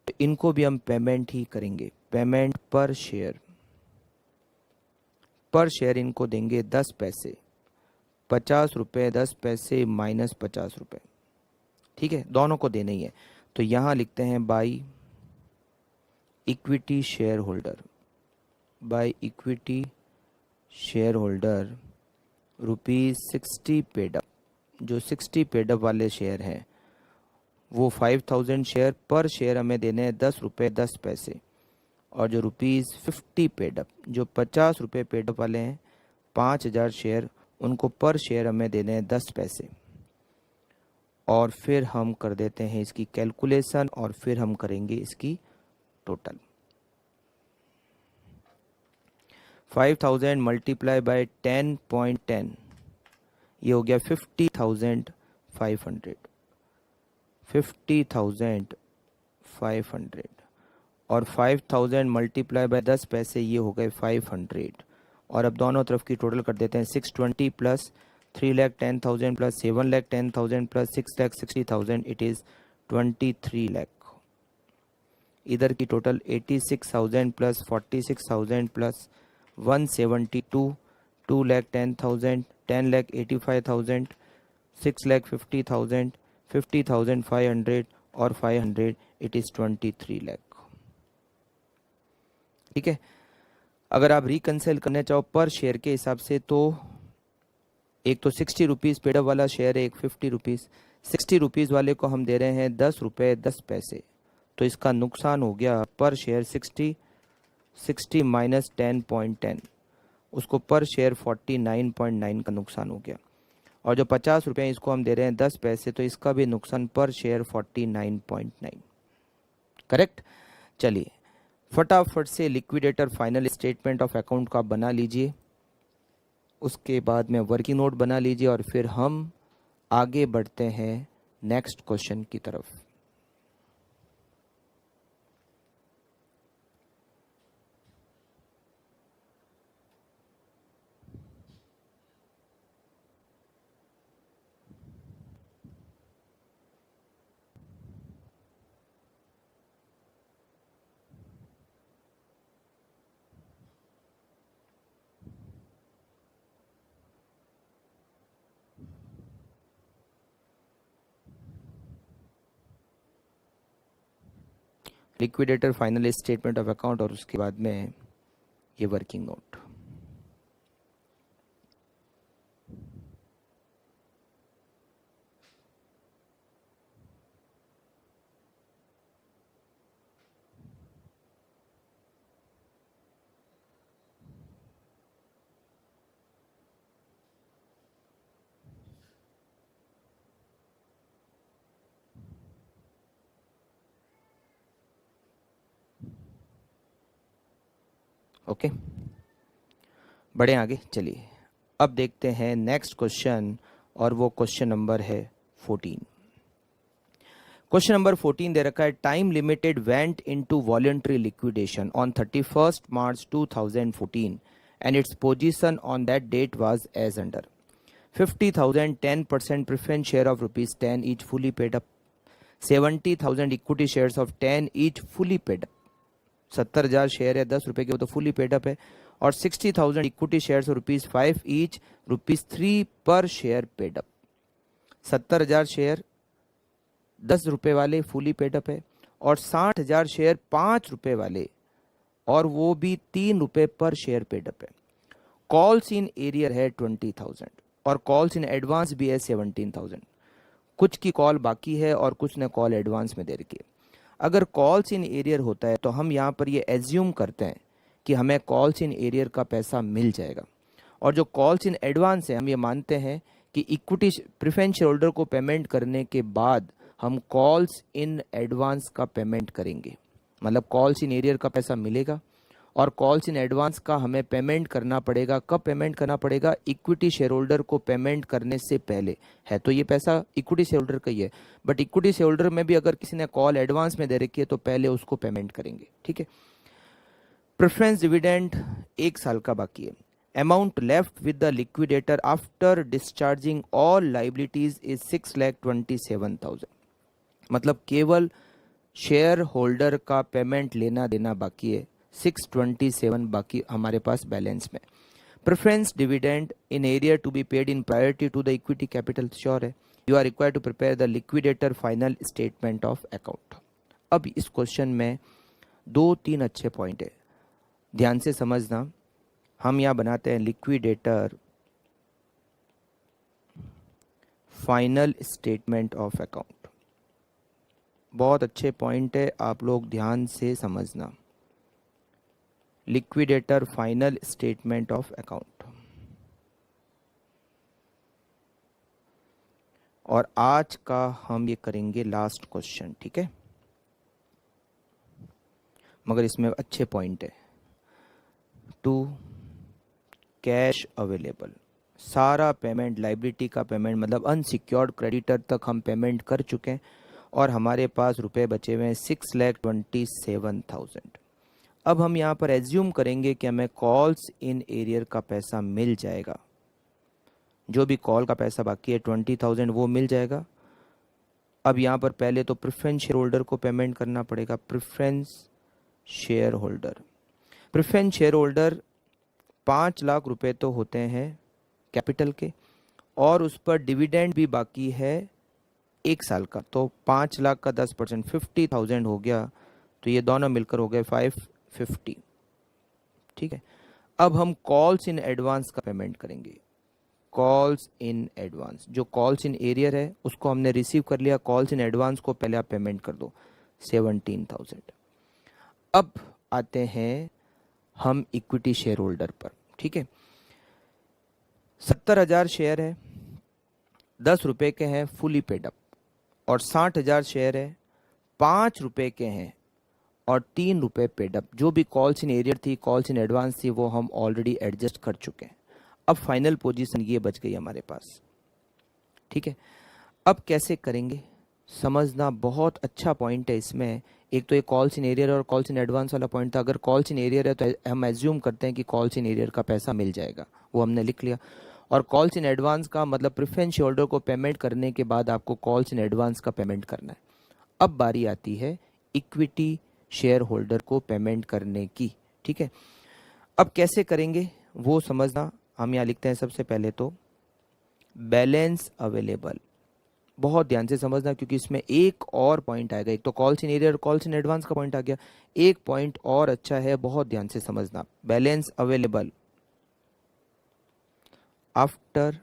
S1: तो इनको भी हम पेमेंट ही करेंगे। पेमेंट पर शेयर इनको देंगे 10 पैसे, 50 रुपये 10 पैसे माइनस 50 रुपये, ठीक है, दोनों को देना ही है। तो यहाँ लिखते हैं by equity share holder ₹60 paid up. जो 60 पेड अप वाले शेयर हैं वो 5,000 शेयर, पर शेयर हमें देने हैं 10 रुपये 10 पैसे, और जो ₹50 पेड अप, जो 50 रुपये पेड अप वाले हैं 5000 शेयर, उनको पर शेयर हमें देने हैं 10 पैसे। और फिर हम कर देते हैं इसकी कैलकुलेशन और फिर हम करेंगे इसकी टोटल। 5000 मल्टीप्लाई बाय 10.10, ये हो गया 50,500। 50,500 और 5000 मल्टीप्लाई बाय 10 पैसे, ये हो गए 500। और अब दोनों तरफ की टोटल कर देते हैं। 620 plus 3,10,000 plus 7,10,000 plus 6,60,000, it is 23 lakh. इधर की टोटल 86,000 प्लस 46,000 प्लस 172, 2,10,000, 10,85,000, 6,50,000, 50,500 और 500, इट इज़ 23 लाख। ठीक है, अगर आप रिकंसाइल करना चाहो पर शेयर के हिसाब से तो एक तो 60 रुपीज़ पेड वाला शेयर है, एक 50 रुपीज़। 60 रुपीज़ वाले को हम दे रहे हैं 10 रुपये 10 पैसे, तो इसका नुकसान हो गया पर शेयर 60 माइनस 10.10, उसको पर शेयर 49.9 का नुकसान हो गया। और जो 50 रुपये इसको हम दे रहे हैं 10 पैसे, तो इसका भी नुकसान पर शेयर 49.9। करेक्ट। चलिए फटाफट से liquidator final statement of account का बना लीजिए, उसके बाद में वर्किंग नोट बना लीजिए और फिर हम आगे बढ़ते हैं नेक्स्ट क्वेश्चन की तरफ। Liquidator final statement of account और उसके बाद में ये वर्किंग नोट। ओके, बढ़े आगे। चलिए अब देखते हैं नेक्स्ट क्वेश्चन, और वो क्वेश्चन नंबर है 14। क्वेश्चन नंबर 14 दे रखा है, time limited went into voluntary liquidation on 31st March 2014 and its position on that date was as under 50,000 10% preference share of ₹10 each fully paid up, 70,000 equity shares of 10 each fully paid up. 70,000 share है 10 रुपए के, वो तो fully paid up है। और 60,000 equity shares ₹5 each, ₹3 पर share paid up. 70,000 share 10 रुपए वाले फुली पेड अप है, और 60,000 शेयर 5 रुपए वाले, और वो भी 3 रुपए पर शेयर पेड अप है। कॉल्स इन एरियर है 20,000 और कॉल्स इन एडवांस भी है 17,000। कुछ की कॉल बाकी है और कुछ ने कॉल एडवांस में दे रखी है। अगर कॉल्स इन एरियर होता है तो हम यहाँ पर ये एज्यूम करते हैं कि हमें कॉल्स इन एरियर का पैसा मिल जाएगा, और जो कॉल्स इन एडवांस है हम ये मानते हैं कि इक्विटी प्रेफरेंस शेयर होल्डर को पेमेंट करने के बाद हम कॉल्स इन एडवांस का पेमेंट करेंगे। मतलब कॉल्स इन एरियर का पैसा मिलेगा और कॉल्स इन एडवांस का हमें पेमेंट करना पड़ेगा। कब पेमेंट करना पड़ेगा? इक्विटी शेयर होल्डर को पेमेंट करने से पहले। है तो ये पैसा इक्विटी शेयर होल्डर का ही है, बट इक्विटी शेयर होल्डर में भी अगर किसी ने कॉल एडवांस में दे रखी है तो पहले उसको पेमेंट करेंगे। ठीक है। प्रेफरेंस डिविडेंड 1 साल का बाकी है। Amount left with the liquidator after discharging all liabilities is 6,27,000। मतलब केवल शेयर होल्डर का पेमेंट लेना देना बाकी है, 627 बाकी हमारे पास बैलेंस में। Preference dividend in arrear to be paid in priority to the equity capital, sure है। You are required to prepare the liquidator final statement of account. अब इस क्वेश्चन में 2-3 अच्छे पॉइंट है, ध्यान से समझना। हम यहाँ बनाते हैं liquidator final statement of account. बहुत अच्छे पॉइंट है, आप लोग ध्यान से समझना। Liquidator final statement of account. और आज का हम ये करेंगे लास्ट क्वेश्चन, ठीक है, मगर इसमें अच्छे पॉइंट है। टू कैश अवेलेबल, सारा पेमेंट, लाइबिलिटी का पेमेंट मतलब अनसिक्योर्ड क्रेडिटर तक हम पेमेंट कर चुके हैं और हमारे पास रुपए बचे हुए हैं 6,27,000। अब हम यहाँ पर एज्यूम करेंगे कि हमें कॉल्स इन एरियर का पैसा मिल जाएगा, जो भी कॉल का पैसा बाकी है 20,000 वो मिल जाएगा। अब यहाँ पर पहले तो प्रेफरेंस शेयर होल्डर को पेमेंट करना पड़ेगा। प्रेफरेंस शेयर होल्डर 5 लाख रुपए तो होते हैं कैपिटल के, और उस पर डिविडेंड भी बाकी है 1 साल का, तो 5 लाख का 10% 50,000 हो गया, तो ये दोनों मिलकर हो गए 550, ठीक है। अब हम कॉल्स इन एडवांस का पेमेंट करेंगे। कॉल्स इन एडवांस, जो कॉल्स इन एरियर है उसको हमने रिसीव कर लिया, कॉल्स इन एडवांस को पहले आप पेमेंट कर दो 17,000। अब आते हैं हम इक्विटी शेयर होल्डर पर, ठीक है। 70,000 शेयर है, 10 रुपए के हैं फुली पेड अप, और 60,000 शेयर है, 5 रुपए के हैं और 3 रुपए पेड अप। जो भी कॉल्स इन एरियर थी, कॉल्स इन एडवांस थी, वो हम ऑलरेडी एडजस्ट कर चुके हैं। अब फाइनल पोजीशन ये बच गई हमारे पास, ठीक है। अब कैसे करेंगे समझना बहुत अच्छा पॉइंट है इसमें। एक तो ये कॉल्स इन एरियर और कॉल्स इन एडवांस वाला पॉइंट था। अगर कॉल्स इन एरियर है तो हम एज्यूम करते हैं कि कॉल्स इन एरियर का पैसा मिल जाएगा, वो हमने लिख लिया। और कॉल्स इन एडवांस का मतलब प्रेफरेंस शेयर होल्डर को पेमेंट करने के बाद आपको कॉल्स इन एडवांस का पेमेंट करना है। अब बारी आती है इक्विटी शेयर होल्डर को पेमेंट करने की, ठीक है। अब कैसे करेंगे वो समझना। हम यहाँ लिखते हैं सबसे पहले तो बैलेंस अवेलेबल, बहुत ध्यान से समझना क्योंकि इसमें एक और पॉइंट आएगा। एक तो कॉल्स इन एरियर और कॉल्स इन एडवांस का पॉइंट आ गया, एक पॉइंट और अच्छा है, बहुत ध्यान से समझना। Balance available after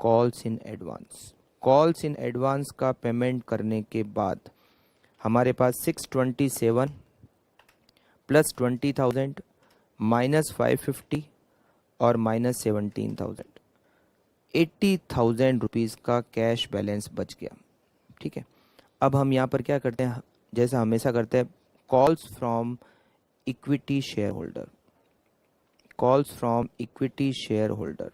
S1: calls in advance, calls in advance का पेमेंट करने के बाद हमारे पास 627 प्लस 20,000 माइनस 550 और माइनस 17,000, 80,000 रुपीज़ का कैश बैलेंस बच गया, ठीक है। अब हम यहाँ पर क्या करते हैं, जैसा हमेशा करते हैं, calls from equity share holder, calls from equity share holder.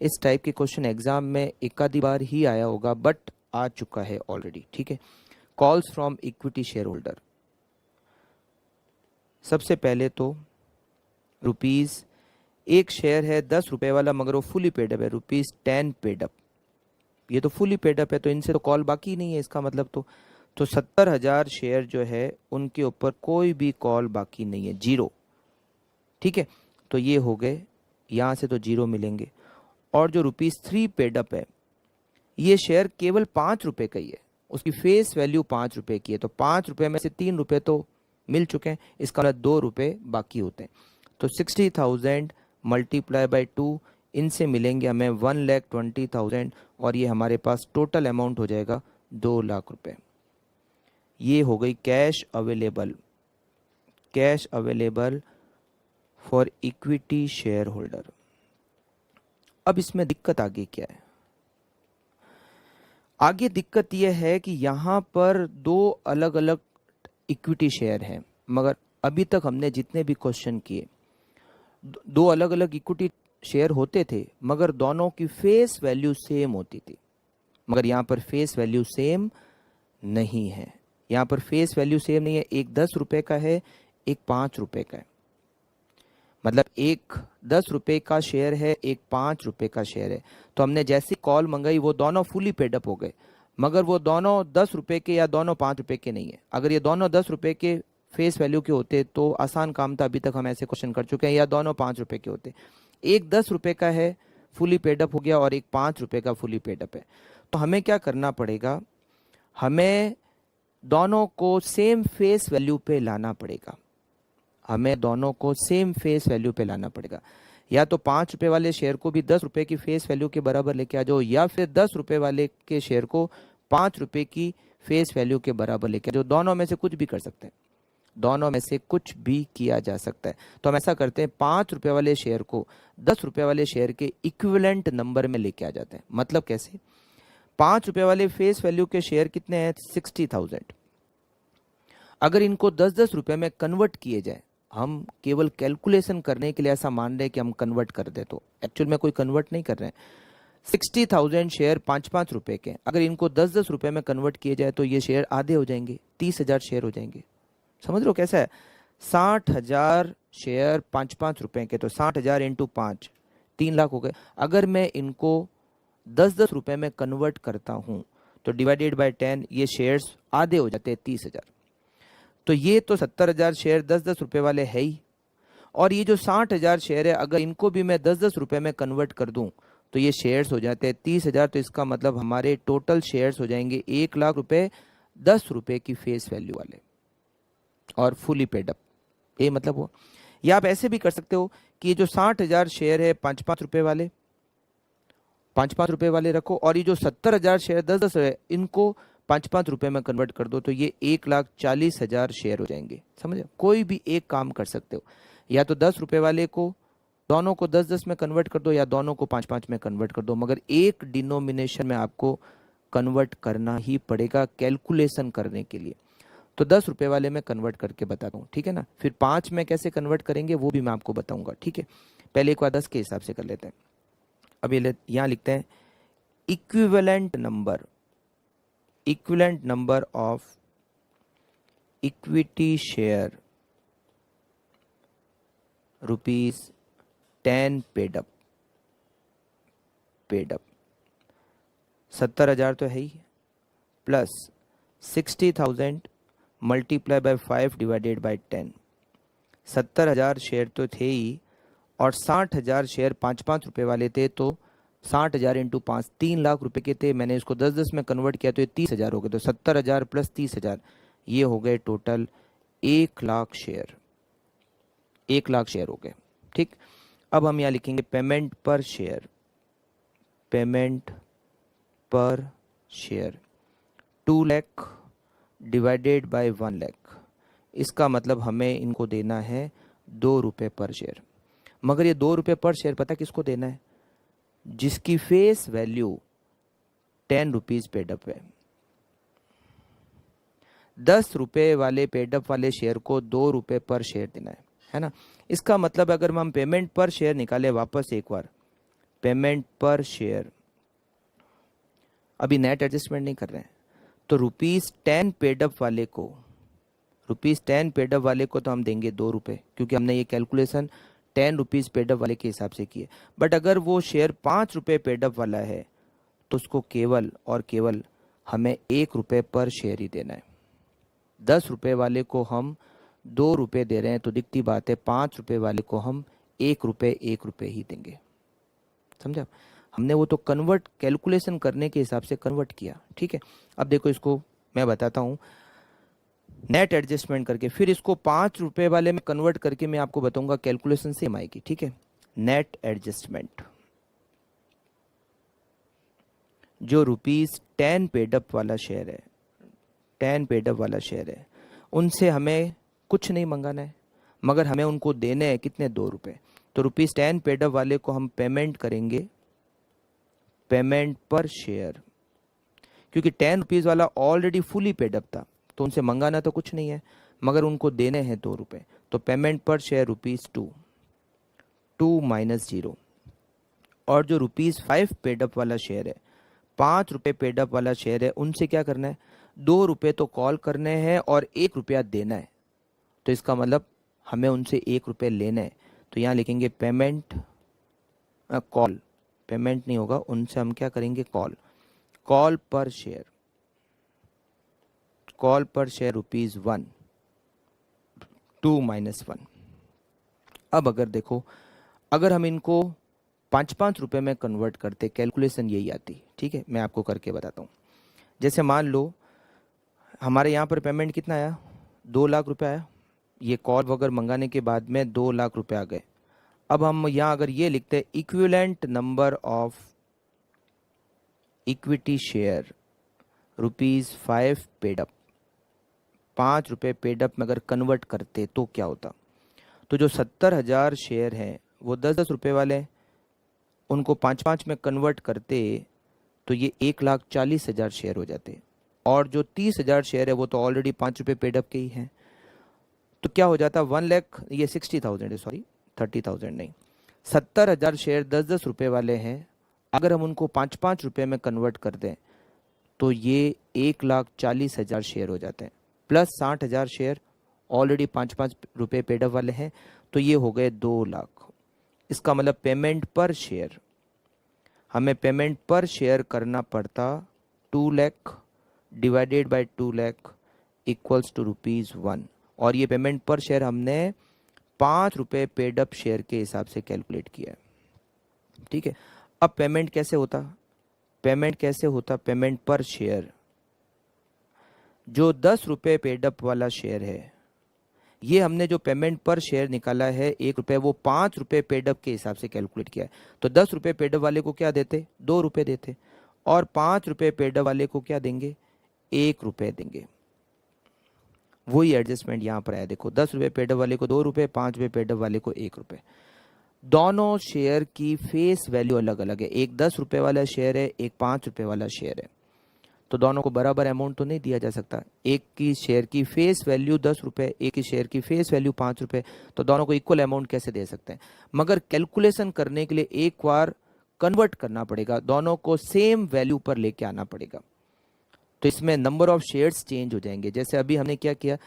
S1: इस टाइप के क्वेश्चन एग्जाम में एक आधी बार ही आया होगा, बट आ चुका है ऑलरेडी, ठीक है। Calls from equity share holder, सबसे पहले तो रुपीज़, एक शेयर है 10 रुपए वाला मगर वो फुली पेड अप है, ₹10 पेड अप। ये तो फुली पेड अप है तो इनसे तो कॉल बाकी नहीं है, इसका मतलब तो 70,000 शेयर जो है उनके ऊपर कोई भी कॉल बाकी नहीं है, जीरो, ठीक है। तो ये हो गए, यहाँ से तो जीरो मिलेंगे। और जो ₹3 पेड अप है, ये शेयर केवल 5 रुपए का ही है, उसकी फेस वैल्यू 5 रुपए की है, तो 5 रुपए में से 3 रुपए तो मिल चुके हैं, इसका मतलब 2 रुपए बाकी होते हैं। तो 60,000 मल्टीप्लाई बाई 2, इनसे मिलेंगे हमें 1,20,000 और ये हमारे पास टोटल अमाउंट हो जाएगा 2 लाख रुपए। ये हो गई cash available, cash available for equity share holder. अब इसमें दिक्कत आगे क्या है, आगे दिक्कत यह है कि यहाँ पर 2 अलग अलग इक्विटी शेयर हैं, मगर अभी तक हमने जितने भी क्वेश्चन किए 2 अलग अलग इक्विटी शेयर होते थे मगर दोनों की फेस वैल्यू सेम होती थी। मगर यहाँ पर फेस वैल्यू सेम नहीं है, यहाँ पर फेस वैल्यू सेम नहीं है। एक 10 रुपए का है, एक 5 रुपए का है, मतलब एक 10 रुपए का शेयर है, एक 5 रुपए का शेयर है। तो हमने जैसी कॉल मंगाई वो दोनों फुली पेड अप हो गए, मगर वो दोनों 10 रुपए के या दोनों 5 रुपए के नहीं है। अगर ये दोनों 10 रुपए के फेस वैल्यू के होते तो आसान काम था, अभी तक हम ऐसे क्वेश्चन कर चुके हैं, या दोनों 5 रुपए के होते। एक 10 रुपए का है फुली पेड अप हो गया और एक 5 रुपए का फुली पेड अप है। तो हमें क्या करना पड़ेगा, हमें दोनों को सेम फेस वैल्यू पे लाना पड़ेगा, हमें दोनों को सेम फेस वैल्यू पे लाना पड़ेगा। या तो 5 रुपए वाले शेयर को भी 10 रुपए की फेस वैल्यू के बराबर लेके आ जाओ, या फिर 10 रुपए वाले के शेयर को 5 रुपए की फेस वैल्यू के बराबर लेके आ जाओ। दोनों में से कुछ भी कर सकते हैं, दोनों में से कुछ भी किया जा सकता है। तो हम ऐसा करते हैं, 5 रुपए वाले शेयर को 10 रुपए वाले शेयर के इक्विवेलेंट नंबर में लेके आ जाते हैं। मतलब कैसे, ₹5 वाले फेस वैल्यू के शेयर कितने हैं? 60,000। अगर इनको 10-10 रुपए में कन्वर्ट किए जाए, हम केवल कैलकुलेशन करने के लिए ऐसा मान रहे हैं कि हम कन्वर्ट कर दे, तो एक्चुअल में कोई कन्वर्ट नहीं कर रहे हैं। 60,000 शेयर 5-5 रुपए के, अगर इनको 10-10 रुपए में कन्वर्ट किए जाए तो ये शेयर आधे हो जाएंगे, 30,000 शेयर हो जाएंगे। समझ लो कैसा है? 60,000 शेयर 5-5 रुपए के, तो 60,000 इंटू 5, 3 लाख हो गए। अगर मैं इनको 10-10 रुपए में कन्वर्ट करता हूं तो डिवाइडेड बाय 10, ये शेयर्स आधे हो जाते हैं, 30,000। तो ये तो 70,000 शेयर 10-10 रुपए वाले है ही, और ये जो 60,000 शेयर है, अगर इनको भी मैं 10-10 रुपए में कन्वर्ट कर दूं तो ये शेयर्स हो जाते हैं 30,000। तो इसका मतलब हमारे टोटल शेयर्स हो जाएंगे 1,00,000 रुपए, 10 रुपए की फेस वैल्यू वाले, और फुली पेड अप। ये मतलब वो, या आप ऐसे भी कर सकते हो कि ये जो 60,000 शेयर है 5-5 रुपए वाले, 5-5 रुपए वाले रखो, और ये जो 70,000 शेयर 10-10 है, इनको 5-5 रुपए में कन्वर्ट कर दो, तो ये 1,40,000 शेयर हो जाएंगे। समझे? कोई भी एक काम कर सकते हो, या तो 10 रुपए वाले को, दोनों को 10-10 में कन्वर्ट कर दो, या दोनों को 5-5 में कन्वर्ट कर दो, मगर एक डिनोमिनेशन में आपको कन्वर्ट करना ही पड़ेगा कैलकुलेशन करने के लिए। तो 10 रुपए वाले में कन्वर्ट करके बताता हूँ, ठीक है ना? फिर 5 में कैसे कन्वर्ट करेंगे वो भी मैं आपको बताऊंगा, ठीक है? पहले एक बार 10 के हिसाब से कर लेते हैं। अब ये यहाँ लिखते हैं equivalent number of equity share ₹10 paid up. 70,000 तो है ही, plus 60,000 multiply by 5 divided by 10। 70,000 share तो थे ही, और 60,000 शेयर 5-5 रुपए वाले थे, तो 60,000 इंटू 5, 3 लाख रुपए के थे। मैंने इसको 10-10 में कन्वर्ट किया तो ये 30,000 हो गए, तो 70,000 प्लस 30,000, ये हो गए टोटल 1,00,000 शेयर। 1,00,000 शेयर हो गए, ठीक। अब हम यहाँ लिखेंगे पेमेंट पर share, 2 lakh divided bye 1 lakh. इसका मतलब हमें इनको देना है 2 रुपए पर शेयर। मगर ये 2 रुपए पर शेयर पता किसको देना है? जिसकी फेस वैल्यू 10 रुपीज पेडअप है। 10 रुपए वाले पेडअप वाले शेयर को 2 रुपए पर शेयर देना है ना? इसका मतलब अगर हम पेमेंट पर शेयर निकाले वापस एक बार, पेमेंट पर शेयर, अभी नेट एडजस्टमेंट नहीं कर रहे हैं, तो ₹10 पेडअप वाले को तो हम देंगे 2 रुपए, क्योंकि हमने ये कैलकुलेशन 10 रुपीज पेडअप वाले के हिसाब से किए। बट अगर वो शेयर 5 रुपए पेडअप वाला है तो उसको केवल और केवल हमें 1 रुपए पर शेयर ही देना है। 10 रुपए वाले को हम 2 रुपए दे रहे हैं, तो दिखती बात है 5 रुपए वाले को हम 1 रुपए ही देंगे। समझा? हमने वो तो कन्वर्ट, कैलकुलेशन करने के हिसाब से कन्वर्ट किया, ठीक है। अब देखो, इसको मैं बताता हूँ नेट एडजस्टमेंट करके, फिर इसको 5 रुपए वाले में कन्वर्ट करके मैं आपको बताऊंगा, कैलकुलेशन सेम आएगी, ठीक है। नेट एडजस्टमेंट, जो ₹10 पेडअप वाला शेयर है, 10 पेडअप वाला शेयर है, उनसे हमें कुछ नहीं मंगाना है, मगर हमें उनको देने हैं कितने? 2 रुपए। तो ₹10 पेडअप वाले को हम पेमेंट करेंगे पेमेंट पर शेयर, क्योंकि 10 रुपीज वाला ऑलरेडी फुली पेडअप था, तो उनसे मंगाना तो कुछ नहीं है, मगर उनको देने हैं 2 रुपए। तो पेमेंट पर शेयर ₹2 माइनस 0। और जो ₹5 पेडअप वाला शेयर है, 5 रुपए पेडअप वाला शेयर है, उनसे क्या करना है? 2 रुपए तो कॉल करने हैं और 1 रुपया देना है। तो इसका मतलब हमें उनसे 1 रुपये लेना है। तो यहाँ लिखेंगे पेमेंट कॉल, पेमेंट नहीं होगा, उनसे हम क्या करेंगे? कॉल पर शेयर, ₹1, 2 माइनस 1। अब अगर देखो, अगर हम इनको 5-5 रुपए में कन्वर्ट करते, कैलकुलेशन यही आती, ठीक है। मैं आपको करके बताता हूँ। जैसे मान लो हमारे यहाँ पर पेमेंट कितना आया? 2 लाख रुपए आया। ये कॉल वगैरह मंगाने के बाद में 2 लाख रुपए आ गए। अब हम यहाँ अगर ये लिखते equivalent number of equity share ₹5 paid up, 5 रुपए पेडअप में अगर कन्वर्ट करते तो क्या होता? तो जो 70,000 शेयर हैं वो 10-10 रुपए वाले, उनको 5-5 में कन्वर्ट करते तो ये 1,40,000 शेयर हो जाते हैं। और जो 30,000 शेयर है वो तो ऑलरेडी 5 रुपये पेड अप के ही हैं। तो क्या हो जाता, 1 लाख, ये 60,000 है, सॉरी 30,000 नहीं, 70,000 शेयर 10-10 रुपये वाले हैं। अगर हम उनको 5-5 रुपये में कन्वर्ट कर दें तो ये 1,40,000 शेयर हो जाते हैं, प्लस 60,000 शेयर ऑलरेडी 5-5 रुपये पेडअप वाले हैं, तो ये हो गए 2 लाख। इसका मतलब पेमेंट पर शेयर, हमें पेमेंट पर शेयर करना पड़ता 2 lakh divided by 2 lakh equals to ₹1। और ये पेमेंट पर शेयर हमने 5 रुपये पेडअप शेयर के हिसाब से कैलकुलेट किया है। ठीक है, अब पेमेंट कैसे होता, पेमेंट पर शेयर, जो 10 रुपये पेडअप वाला शेयर है, ये हमने जो पेमेंट पर शेयर निकाला है 1 रुपये, वो 5 रुपये पेडअप के हिसाब से कैलकुलेट किया है। तो 10 रुपये पेडअप वाले को क्या देते, 2 रुपये देते, और 5 रुपये पेडअप वाले को क्या देंगे, 1 रुपये देंगे। वही एडजस्टमेंट यहाँ पर आया, देखो 10 रुपये पेडअप वाले को 2 रुपये, 5 रुपये पेडअप वाले को 1 रुपये। दोनों शेयर की फेस वैल्यू अलग अलग है, एक 10 रुपये वाला शेयर है, एक 5 रुपये वाला शेयर है, तो दोनों को बराबर अमाउंट तो नहीं दिया जा सकता। एक की शेयर की फेस वैल्यू 10 रुपये, एक की शेयर की फेस वैल्यू 5 रुपये, तो दोनों को इक्वल अमाउंट कैसे दे सकते हैं। मगर कैलकुलेशन करने के लिए एक बार कन्वर्ट करना पड़ेगा, दोनों को सेम वैल्यू पर लेके आना पड़ेगा। तो इसमें नंबर ऑफ शेयर्स चेंज हो जाएंगे। जैसे अभी हमने क्या किया,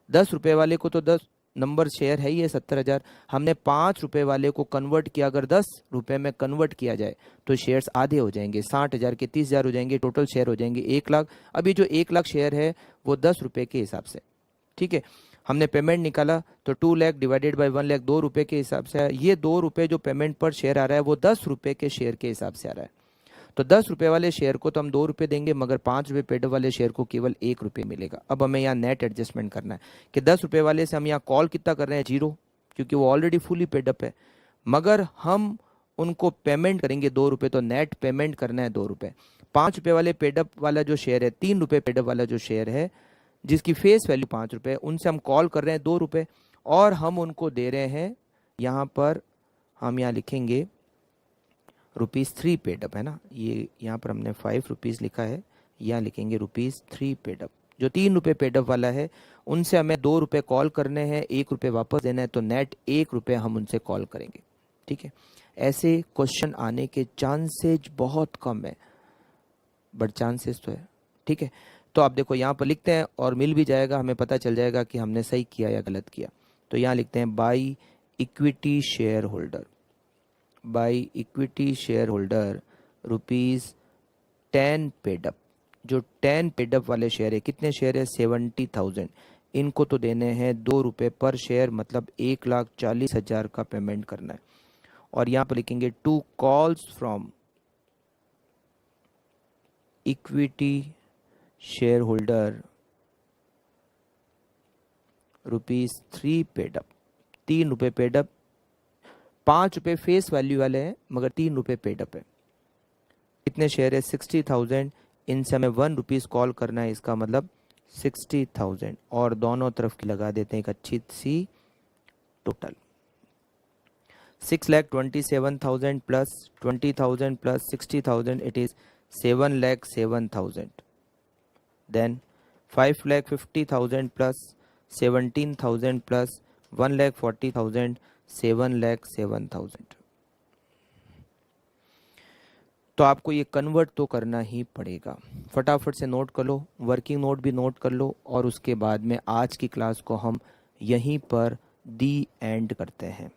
S1: 10 रुपये वाले को तो 10 नंबर शेयर है ही है 70,000, हमने 5 रुपये वाले को कन्वर्ट किया, अगर 10 रुपये में कन्वर्ट किया जाए तो शेयर्स आधे हो जाएंगे, 60,000 के 30,000 हो जाएंगे, टोटल शेयर हो जाएंगे 1 लाख। अभी जो 1 लाख शेयर है वो 10 रुपये के हिसाब से, ठीक है, हमने पेमेंट निकाला तो 2 लाख डिवाइडेड बाई 1 लाख 2 रुपये के हिसाब से है। ये 2 रुपये जो पेमेंट पर शेयर आ रहा है वो 10 रुपये के शेयर के हिसाब से आ रहा है। तो 10 रुपये वाले शेयर को तो हम 2 रुपये देंगे, मगर 5 रुपये पेड वाले शेयर को केवल 1 रुपये मिलेगा। अब हमें यहाँ नेट एडजस्टमेंट करना है कि 10 रुपये वाले से हम यहाँ कॉल कितना कर रहे हैं, 0, क्योंकि वो ऑलरेडी फुली पेडअप है। मगर हम उनको पेमेंट करेंगे 2 रुपये, तो नेट पेमेंट करना है 2 रुपये। 5 रुपये वाले पेडअप वाला जो शेयर है, 3 रुपये पेडअप वाला जो शेयर है जिसकी फेस वैल्यू 5 रुपये, उनसे हम कॉल कर रहे हैं 2 रुपये, और हम उनको दे रहे हैं, यहाँ पर हम यहाँ लिखेंगे ₹3 पेडअप है ना, ये यहाँ पर हमने 5 रुपीज़ लिखा है, यहाँ लिखेंगे ₹3 पेडअप। जो 3 रुपये पेडअप वाला है उनसे हमें 2 रुपये कॉल करने हैं, 1 रुपये वापस देना है, तो नेट 1 रुपये हम उनसे कॉल करेंगे। ठीक है, ऐसे क्वेश्चन आने के चांसेज बहुत कम है, बट चांसेस तो है। ठीक है, तो आप देखो यहाँ पर लिखते हैं और मिल भी जाएगा, हमें पता चल जाएगा कि हमने सही किया या गलत किया। तो यहाँ लिखते हैं by equity share holder, by equity share holder ₹10 paid up. जो 10 पेडअप वाले शेयर है, कितने शेयर है, 70,000, इनको तो देने हैं 2 रुपये पर शेयर, मतलब 1,40,000 का पेमेंट करना है। और यहाँ पर लिखेंगे 2 calls from equity share holder ₹3 paid up, 3 रुपये पेडअप, 5 रुपये फेस वैल्यू वाले हैं मगर 3 रुपये पेडअप है। कितने शेयर है, 60,000, इनसे हमें 1 रुपीज़ कॉल करना है, इसका मतलब 60,000, और दोनों तरफ की लगा देते हैं एक अच्छी सी total. 6,27,000 plus 20,000 plus 60,000, it is 7,07,000। Then 5,50,000 plus 17,000 plus 1,40,000, 7,07,000। तो आपको ये कन्वर्ट तो करना ही पड़ेगा। फटाफट से नोट कर लो, वर्किंग नोट भी नोट कर लो, और उसके बाद में आज की क्लास को हम यहीं पर दी एंड करते हैं।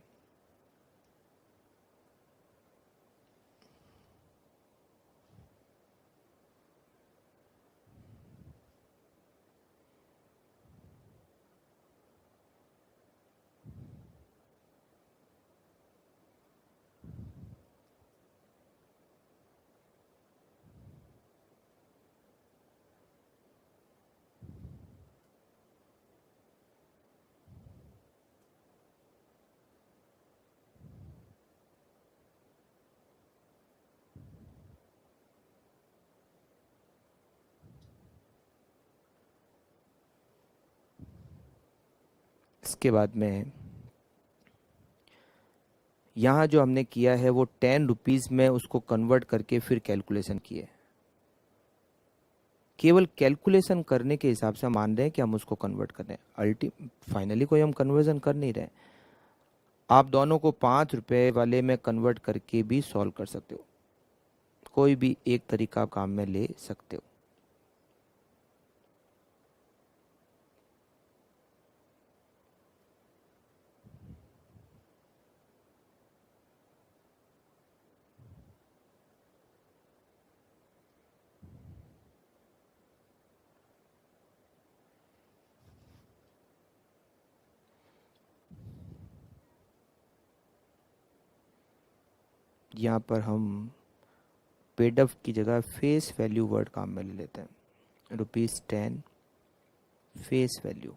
S1: इसके बाद में यहाँ जो हमने किया है वो 10 रुपीज़ में उसको कन्वर्ट करके फिर कैलकुलेशन किए। केवल कैलकुलेशन करने के हिसाब से हम मान रहे हैं कि हम उसको कन्वर्ट कर रहे हैं, फाइनली कोई हम कन्वर्जन कर नहीं रहे हैं। आप दोनों को 5 रुपए वाले में कन्वर्ट करके भी सॉल्व कर सकते हो, कोई भी एक तरीका काम में ले सकते हो। यहाँ पर हम पेड अप की जगह फेस वैल्यू वर्ड काम में ले लेते हैं। ₹10 फेस वैल्यू,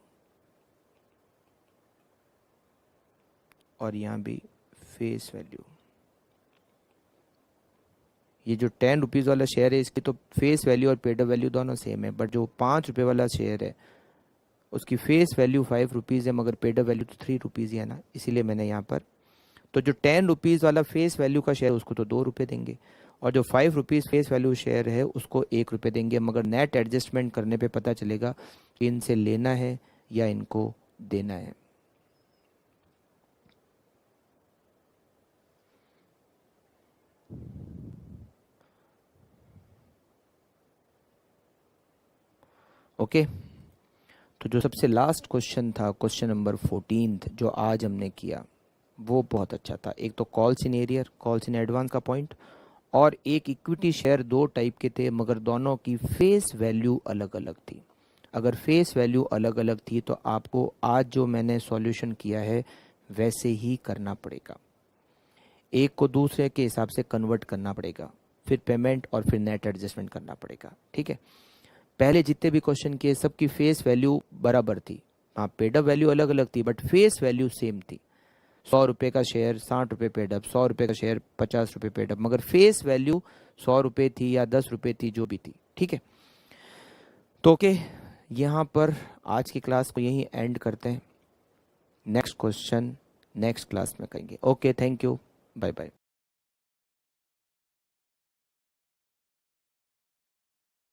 S1: और यहाँ भी फेस वैल्यू। ये जो ₹10 वाला शेयर है इसकी तो फेस वैल्यू और पेड अप वैल्यू दोनों सेम है, बट जो ₹5 वाला शेयर है उसकी फेस वैल्यू ₹5 है, मगर पेड अप वैल्यू तो ₹3 ही है ना, इसीलिए मैंने यहाँ पर, तो जो ₹10 वाला फेस वैल्यू का शेयर उसको तो ₹2 देंगे, और जो ₹5 फेस वैल्यू शेयर है उसको ₹1 देंगे। मगर नेट एडजस्टमेंट करने पे पता चलेगा कि इनसे लेना है या इनको देना है। ओके, तो जो सबसे लास्ट क्वेश्चन था, क्वेश्चन नंबर 14 जो आज हमने किया, वो बहुत अच्छा था। एक तो calls in arrear, calls in advance का पॉइंट, और एक इक्विटी शेयर 2 टाइप के थे मगर दोनों की फेस वैल्यू अलग अलग थी। अगर फेस वैल्यू अलग अलग थी तो आपको आज जो मैंने सॉल्यूशन किया है वैसे ही करना पड़ेगा, एक को दूसरे के हिसाब से कन्वर्ट करना पड़ेगा, फिर पेमेंट और फिर नेट एडजस्टमेंट करना पड़ेगा। ठीक है, पहले जितने भी क्वेश्चन किए सबकी फेस वैल्यू बराबर थी। हाँ, पेड अप वैल्यू अलग अलग थी बट फेस वैल्यू सेम थी। ₹100 का शेयर 60 पेड अप, ₹100 का शेयर 50 पेड अप, मगर फेस वैल्यू ₹100 थी या ₹10 थी, जो भी थी। ठीक है, तो ओके, यहाँ पर आज की क्लास को यहीं एंड करते हैं। नेक्स्ट क्वेश्चन नेक्स्ट क्लास में करेंगे। Okay, thank you, bye bye.